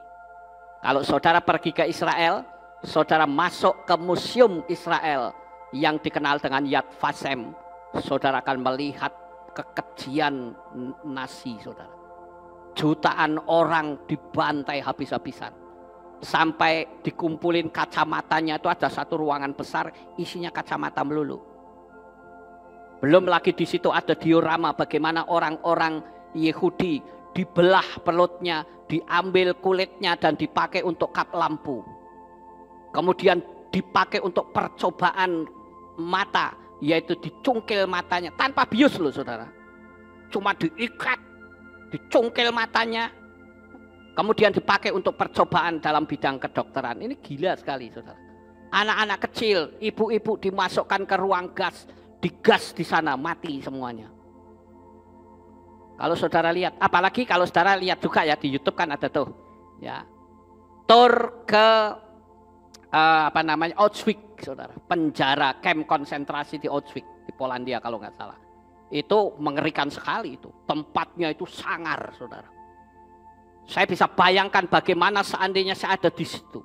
Kalau saudara pergi ke Israel, saudara masuk ke museum Israel yang dikenal dengan Yad Vashem, saudara akan melihat kekejian Nazi, saudara. Jutaan orang dibantai habis-habisan. Sampai dikumpulin kacamatanya, itu ada satu ruangan besar isinya kacamata melulu. Belum lagi di situ ada diorama bagaimana orang-orang Yahudi dibelah perutnya, diambil kulitnya dan dipakai untuk kap lampu. Kemudian dipakai untuk percobaan mata, yaitu dicungkil matanya tanpa bius loh saudara. Cuma diikat, dicungkil matanya. Kemudian dipakai untuk percobaan dalam bidang kedokteran. Ini gila sekali saudara. Anak-anak kecil, ibu-ibu dimasukkan ke ruang gas, digas di sana, mati semuanya. Kalau saudara lihat, apalagi kalau saudara lihat juga ya di YouTube kan ada tuh, ya, tur ke Auschwitz, saudara, penjara camp konsentrasi di Auschwitz di Polandia kalau nggak salah. Itu mengerikan sekali itu, tempatnya itu sangar, saudara. Saya bisa bayangkan bagaimana seandainya saya ada di situ.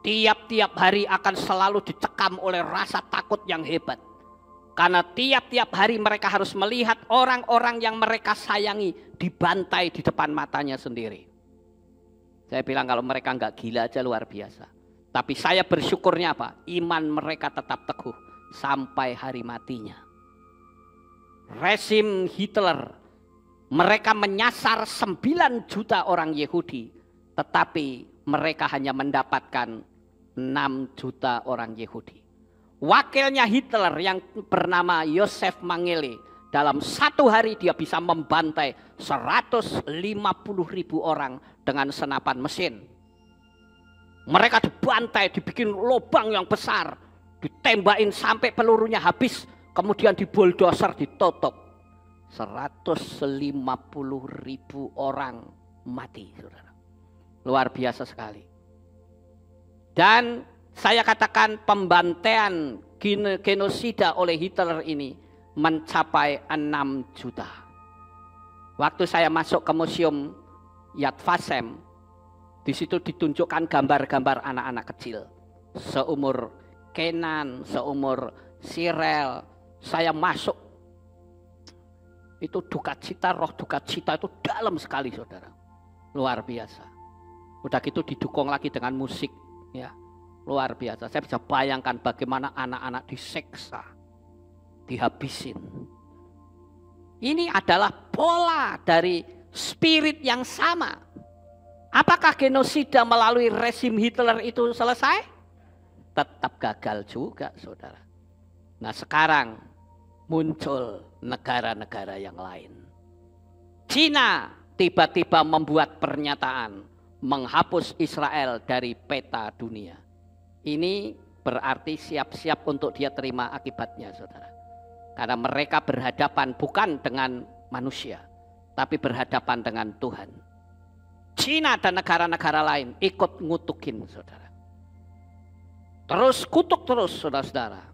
Tiap-tiap hari akan selalu dicekam oleh rasa takut yang hebat. Karena tiap-tiap hari mereka harus melihat orang-orang yang mereka sayangi dibantai di depan matanya sendiri. Saya bilang kalau mereka nggak gila aja luar biasa. Tapi saya bersyukurnya apa? Iman mereka tetap teguh sampai hari matinya. Rezim Hitler, mereka menyasar 9 juta orang Yahudi, tetapi mereka hanya mendapatkan 6 juta orang Yahudi. Wakilnya Hitler yang bernama Josef Mengele, dalam satu hari dia bisa membantai 150.000 orang dengan senapan mesin. Mereka dibantai, dibikin lubang yang besar, ditembakin sampai pelurunya habis, kemudian dibuldoser ditutup. 150.000 orang mati, saudara. Luar biasa sekali. Dan saya katakan pembantaian genosida oleh Hitler ini mencapai 6 juta. Waktu saya masuk ke museum Yad Vashem, di situ ditunjukkan gambar-gambar anak-anak kecil. Seumur Kenan, seumur Sirel. Saya masuk. Itu duka cita, roh duka cita itu dalam sekali saudara. Luar biasa. Udah gitu didukung lagi dengan musik. Ya, luar biasa. Saya bisa bayangkan bagaimana anak-anak diseksa. Dihabisin. Ini adalah pola dari spirit yang sama. Apakah genosida melalui rezim Hitler itu selesai? Tetap gagal juga, saudara. Nah sekarang muncul negara-negara yang lain. Cina tiba-tiba membuat pernyataan menghapus Israel dari peta dunia. Ini berarti siap-siap untuk dia terima akibatnya, saudara. Karena mereka berhadapan bukan dengan manusia, tapi berhadapan dengan Tuhan. Cina dan negara-negara lain ikut ngutukin, saudara. Terus kutuk terus, saudara-saudara.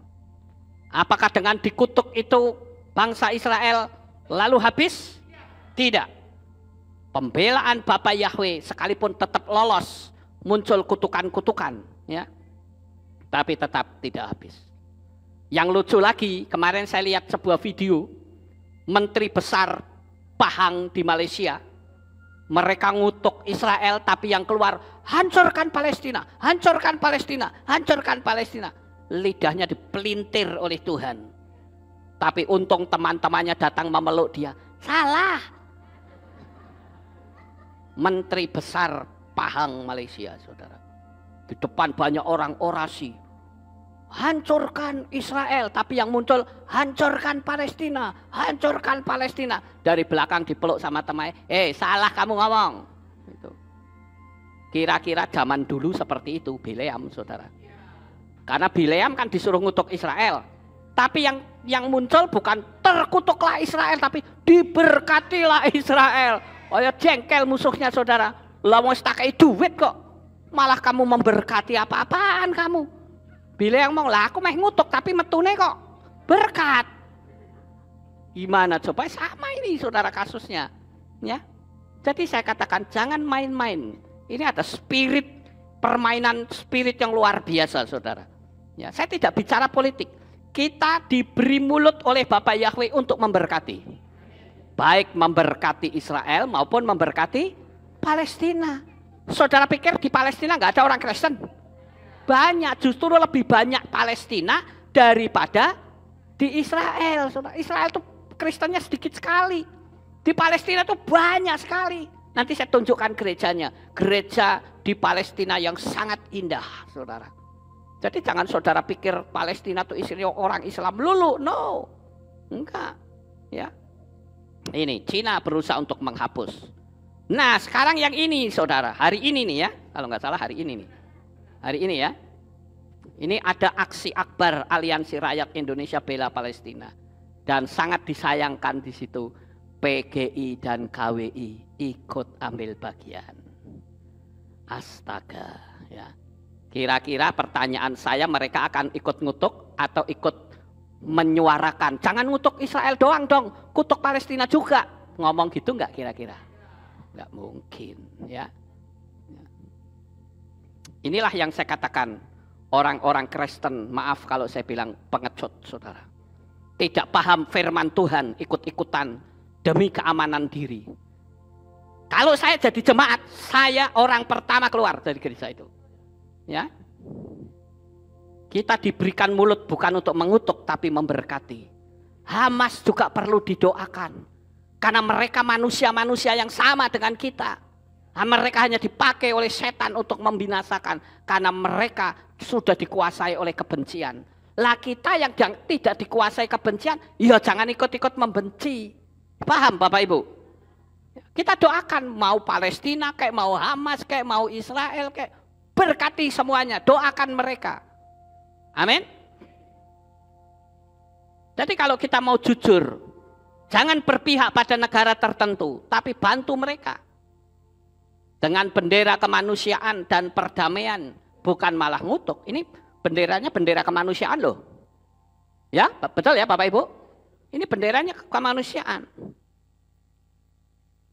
Apakah dengan dikutuk itu bangsa Israel lalu habis? Tidak. Pembelaan Bapa Yahweh sekalipun tetap lolos, muncul kutukan-kutukan, ya, tapi tetap tidak habis. Yang lucu lagi, kemarin saya lihat sebuah video menteri besar Pahang di Malaysia, mereka ngutuk Israel, tapi yang keluar hancurkan Palestina, hancurkan Palestina, hancurkan Palestina. Lidahnya dipelintir oleh Tuhan, tapi untung teman-temannya datang memeluk dia. Salah. Menteri besar Pahang Malaysia, saudara. Di depan banyak orang orasi. Hancurkan Israel, tapi yang muncul hancurkan Palestina, hancurkan Palestina. Dari belakang dipeluk sama temannya, salah kamu ngomong. Gitu. Kira-kira zaman dulu seperti itu Bileam, saudara. Karena Bileam kan disuruh ngutuk Israel. Tapi yang muncul bukan terkutuklah Israel, tapi diberkatilah Israel. Oh ya, jengkel musuhnya, saudara. Lah mau pakai duit kok, malah kamu memberkati apa-apaan kamu. Bila yang mau lah aku meh ngutuk tapi metune kok berkat. Gimana coba? Sama ini saudara kasusnya, ya. Jadi saya katakan jangan main-main. Ini ada spirit permainan, spirit yang luar biasa, saudara. Ya, saya tidak bicara politik. Kita diberi mulut oleh Bapak Yahweh untuk memberkati. Baik memberkati Israel maupun memberkati Palestina. Saudara pikir di Palestina nggak ada orang Kristen? Banyak, justru lebih banyak Palestina daripada di Israel. Saudara, Israel itu Kristennya sedikit sekali. Di Palestina itu banyak sekali. Nanti saya tunjukkan gerejanya. Gereja di Palestina yang sangat indah, saudara. Jadi jangan saudara pikir Palestina itu isinya orang Islam lulu. No, enggak. Ya. Ini Cina berusaha untuk menghapus. Nah sekarang yang ini saudara, hari ini nih ya, kalau nggak salah hari ini nih, hari ini ya, ini ada aksi akbar Aliansi Rakyat Indonesia Bela Palestina, dan sangat disayangkan di situ PGI dan KWI ikut ambil bagian. Astaga, ya. Kira-kira pertanyaan saya, mereka akan ikut ngutuk atau ikut menyuarakan, jangan ngutuk Israel doang dong, kutuk Palestina juga, ngomong gitu nggak kira-kira? Nggak mungkin, ya. Inilah yang saya katakan, orang-orang Kristen, maaf kalau saya bilang pengecut, saudara, tidak paham firman Tuhan, ikut-ikutan demi keamanan diri. Kalau saya jadi jemaat, saya orang pertama keluar dari gereja itu, ya. Kita diberikan mulut bukan untuk mengutuk tapi memberkati. Hamas juga perlu didoakan. Karena mereka manusia-manusia yang sama dengan kita. Mereka hanya dipakai oleh setan untuk membinasakan. Karena mereka sudah dikuasai oleh kebencian. Lah kita yang tidak dikuasai kebencian, ya jangan ikut-ikut membenci. Paham Bapak Ibu? Kita doakan, mau Palestina kayak mau Hamas kayak mau Israel kayak, berkati semuanya, doakan mereka. Amin. Jadi kalau kita mau jujur, jangan berpihak pada negara tertentu, tapi bantu mereka dengan bendera kemanusiaan dan perdamaian, bukan malah ngutuk. Ini benderanya bendera kemanusiaan loh. Ya, betul ya Bapak Ibu? Ini benderanya kemanusiaan.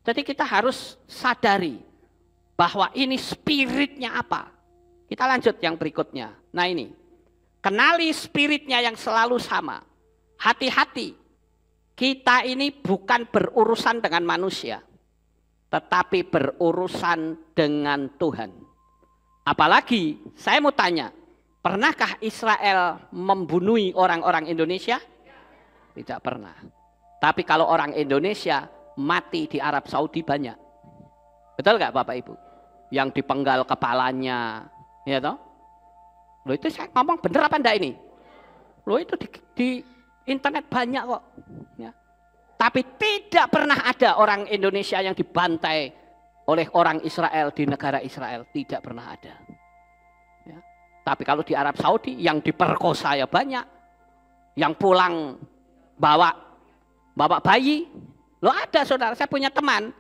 Jadi kita harus sadari bahwa ini spiritnya apa. Kita lanjut yang berikutnya. Nah ini, kenali spiritnya yang selalu sama. Hati-hati, kita ini bukan berurusan dengan manusia, tetapi berurusan dengan Tuhan. Apalagi, saya mau tanya, pernahkah Israel membunuh orang-orang Indonesia? Tidak pernah. Tapi kalau orang Indonesia mati di Arab Saudi banyak. Betul nggak Bapak Ibu? Yang dipenggal kepalanya, ya toh? Loh itu saya ngomong bener apa enggak ini? Loh itu di internet banyak kok. Ya. Tapi tidak pernah ada orang Indonesia yang dibantai oleh orang Israel di negara Israel. Tidak pernah ada. Ya. Tapi kalau di Arab Saudi yang diperkosa ya banyak. Yang pulang bawa bayi, Loh ada saudara, saya punya teman,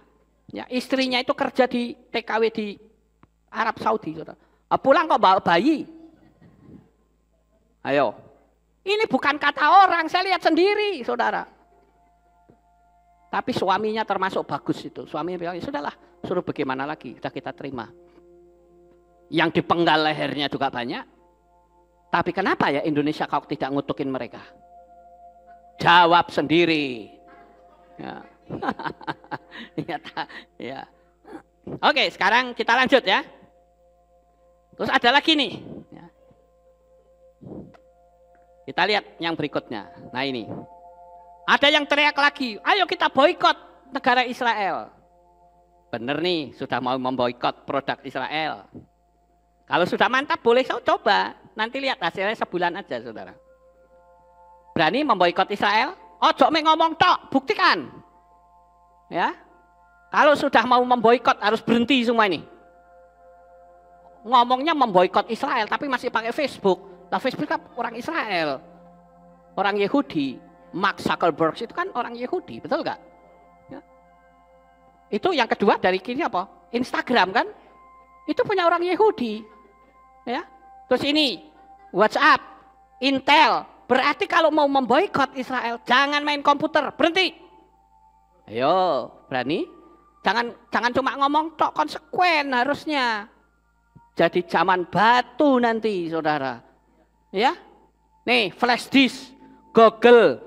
ya, istrinya itu kerja di TKW di Arab Saudi, saudara. Pulang kok bawa bayi. Ayo, ini bukan kata orang, saya lihat sendiri, saudara. Tapi suaminya termasuk bagus itu. Suaminya bilang, sudahlah, suruh bagaimana lagi, sudah kita terima. Yang dipenggal lehernya juga banyak. Tapi kenapa ya Indonesia kau tidak ngutukin mereka? Jawab sendiri. Ya. Ya. Oke, sekarang kita lanjut ya. Terus ada lagi nih. Ya. Kita lihat yang berikutnya. Nah ini. Ada yang teriak lagi, ayo kita boikot negara Israel. Bener nih, sudah mau memboikot produk Israel. Kalau sudah mantap boleh coba. Nanti lihat hasilnya sebulan aja saudara. Berani memboikot Israel? Ojo ngomong tok, buktikan. Ya. Kalau sudah mau memboikot harus berhenti semua ini. Ngomongnya memboikot Israel tapi masih pakai Facebook. Nah, Facebook kan orang Israel. Orang Yahudi. Mark Zuckerberg itu kan orang Yahudi, betul gak? Ya. Itu yang kedua dari kiri apa? Instagram kan? Itu punya orang Yahudi. Ya. Terus ini WhatsApp, Intel. Berarti kalau mau memboikot Israel, jangan main komputer, berhenti. Ayo, berani? Jangan cuma ngomong tok, konsekuen harusnya. Jadi zaman batu nanti, saudara. Ya, nih flash disk, Google,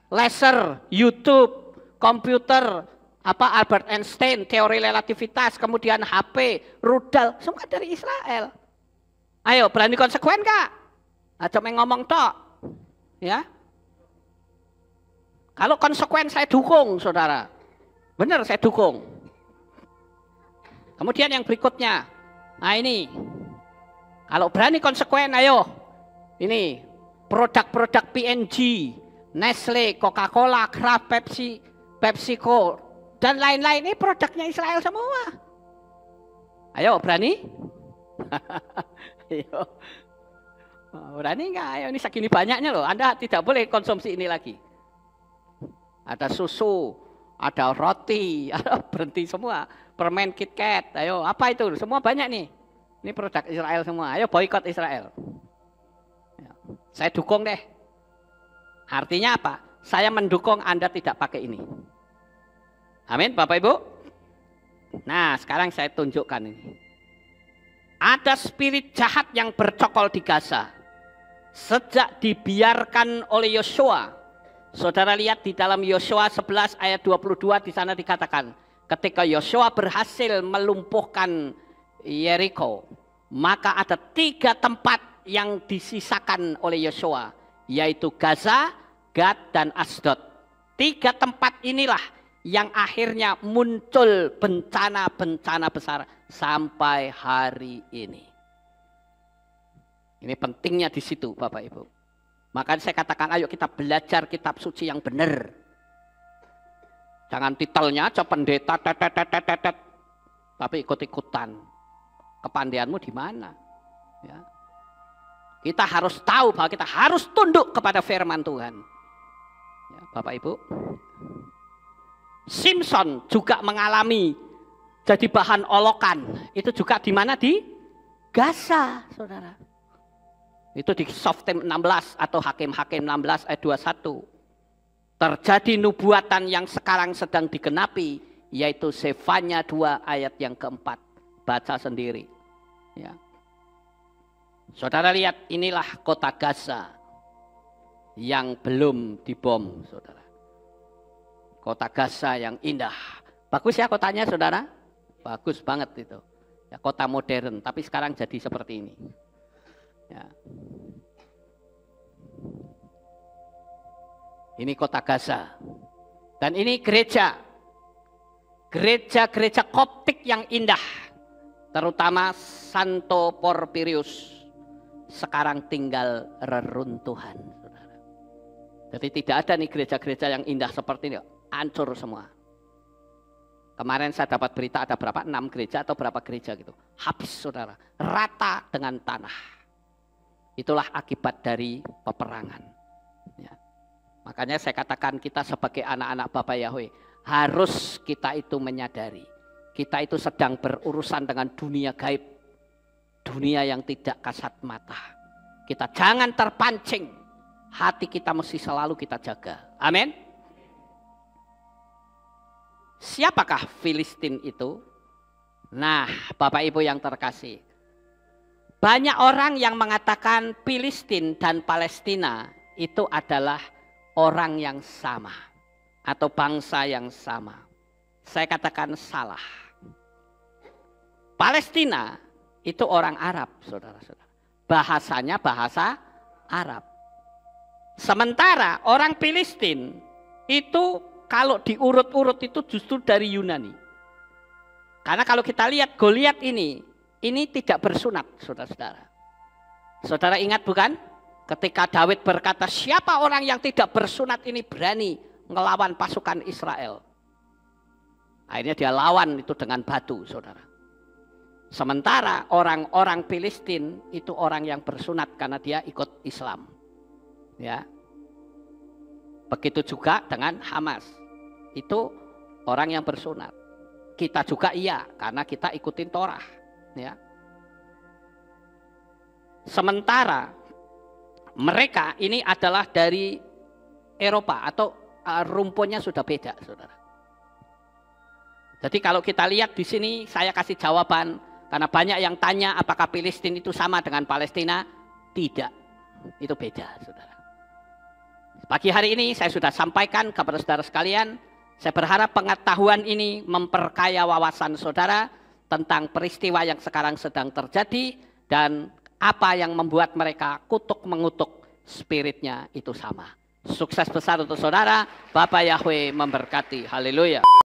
laser, YouTube, komputer, Albert Einstein, teori relativitas, kemudian HP, rudal, semua dari Israel. Ayo, berani konsekuen kak? Cuma ngomong tok, ya. Kalau konsekuen saya dukung, saudara. Benar saya dukung. Kemudian yang berikutnya, nah ini, kalau berani konsekuen, ayo, ini produk-produk P&G, Nestle, Coca-Cola, Kraft, Pepsi, PepsiCo, dan lain-lain ini produknya Israel semua. Ayo, berani? Ayo. Berani nggak? Ayo, ini segini banyaknya loh. Anda tidak boleh konsumsi ini lagi. Ada susu, ada roti, berhenti semua. Permen KitKat, ayo apa itu? Semua banyak nih. Ini produk Israel semua. Ayo boikot Israel. Saya dukung deh. Artinya apa? Saya mendukung Anda tidak pakai ini. Amin, Bapak Ibu. Nah, sekarang saya tunjukkan ini. Ada spirit jahat yang bercokol di Gaza. Sejak dibiarkan oleh Yosua. Saudara lihat di dalam Yosua 11 ayat 22 di sana dikatakan. Ketika Yosua berhasil melumpuhkan Yeriko. Maka ada 3 tempat yang disisakan oleh Yosua. Yaitu Gaza, Gad, dan Asdod. 3 tempat inilah yang akhirnya muncul bencana-bencana besar sampai hari ini. Ini pentingnya di situ Bapak Ibu. Makanya saya katakan ayo kita belajar kitab suci yang benar. Jangan titelnya aja pendeta tetet, tapi ikut-ikutan. Kepandaianmu di mana? Ya. Kita harus tahu bahwa kita harus tunduk kepada firman Tuhan. Ya, Bapak Ibu. Simpson juga mengalami jadi bahan olokan. Itu juga di mana? Di Gaza, saudara. Itu di Shoftim 16 atau Hakim-Hakim 16 ayat 21. Terjadi nubuatan yang sekarang sedang digenapi, yaitu Sefanya 2 ayat yang keempat. Baca sendiri. Ya. Saudara lihat, inilah kota Gaza yang belum dibom, saudara. Kota Gaza yang indah. Bagus ya kotanya, saudara? Bagus banget itu. Ya, kota modern, tapi sekarang jadi seperti ini. Ya. Ini kota Gaza. Dan ini gereja. Gereja-gereja Koptik yang indah. Terutama Santo Porphyrius. Sekarang tinggal reruntuhan, saudara. Jadi tidak ada nih gereja-gereja yang indah seperti ini. Hancur semua. Kemarin saya dapat berita ada berapa? 6 gereja atau berapa gereja gitu. Habis, saudara. Rata dengan tanah. Itulah akibat dari peperangan. Ya. Makanya saya katakan kita sebagai anak-anak Bapa Yahweh harus kita itu menyadari kita itu sedang berurusan dengan dunia gaib, dunia yang tidak kasat mata. Kita jangan terpancing, hati kita mesti selalu kita jaga. Amin. Siapakah Filistin itu? Nah, Bapak Ibu yang terkasih, banyak orang yang mengatakan Filistin dan Palestina itu adalah orang yang sama atau bangsa yang sama. Saya katakan salah. Palestina itu orang Arab, saudara-saudara. Bahasanya bahasa Arab. Sementara orang Filistin itu kalau diurut-urut itu justru dari Yunani. Karena kalau kita lihat Goliat ini tidak bersunat, saudara-saudara. Saudara ingat bukan? Ketika Daud berkata, siapa orang yang tidak bersunat ini berani ngelawan pasukan Israel. Akhirnya dia lawan itu dengan batu, saudara. Sementara orang-orang Filistin itu orang yang bersunat karena dia ikut Islam. Ya. Begitu juga dengan Hamas. Itu orang yang bersunat. Kita juga iya, karena kita ikutin Torah. Ya. Sementara mereka ini adalah dari Eropa atau rumputnya sudah beda, saudara. Jadi kalau kita lihat di sini, saya kasih jawaban karena banyak yang tanya apakah Filistin itu sama dengan Palestina? Tidak, itu beda, saudara. Pagi hari ini saya sudah sampaikan kepada saudara sekalian. Saya berharap pengetahuan ini memperkaya wawasan saudara tentang peristiwa yang sekarang sedang terjadi dan apa yang membuat mereka kutuk mengutuk spiritnya itu sama. Sukses besar untuk saudara. Bapak Yahweh memberkati. Haleluya.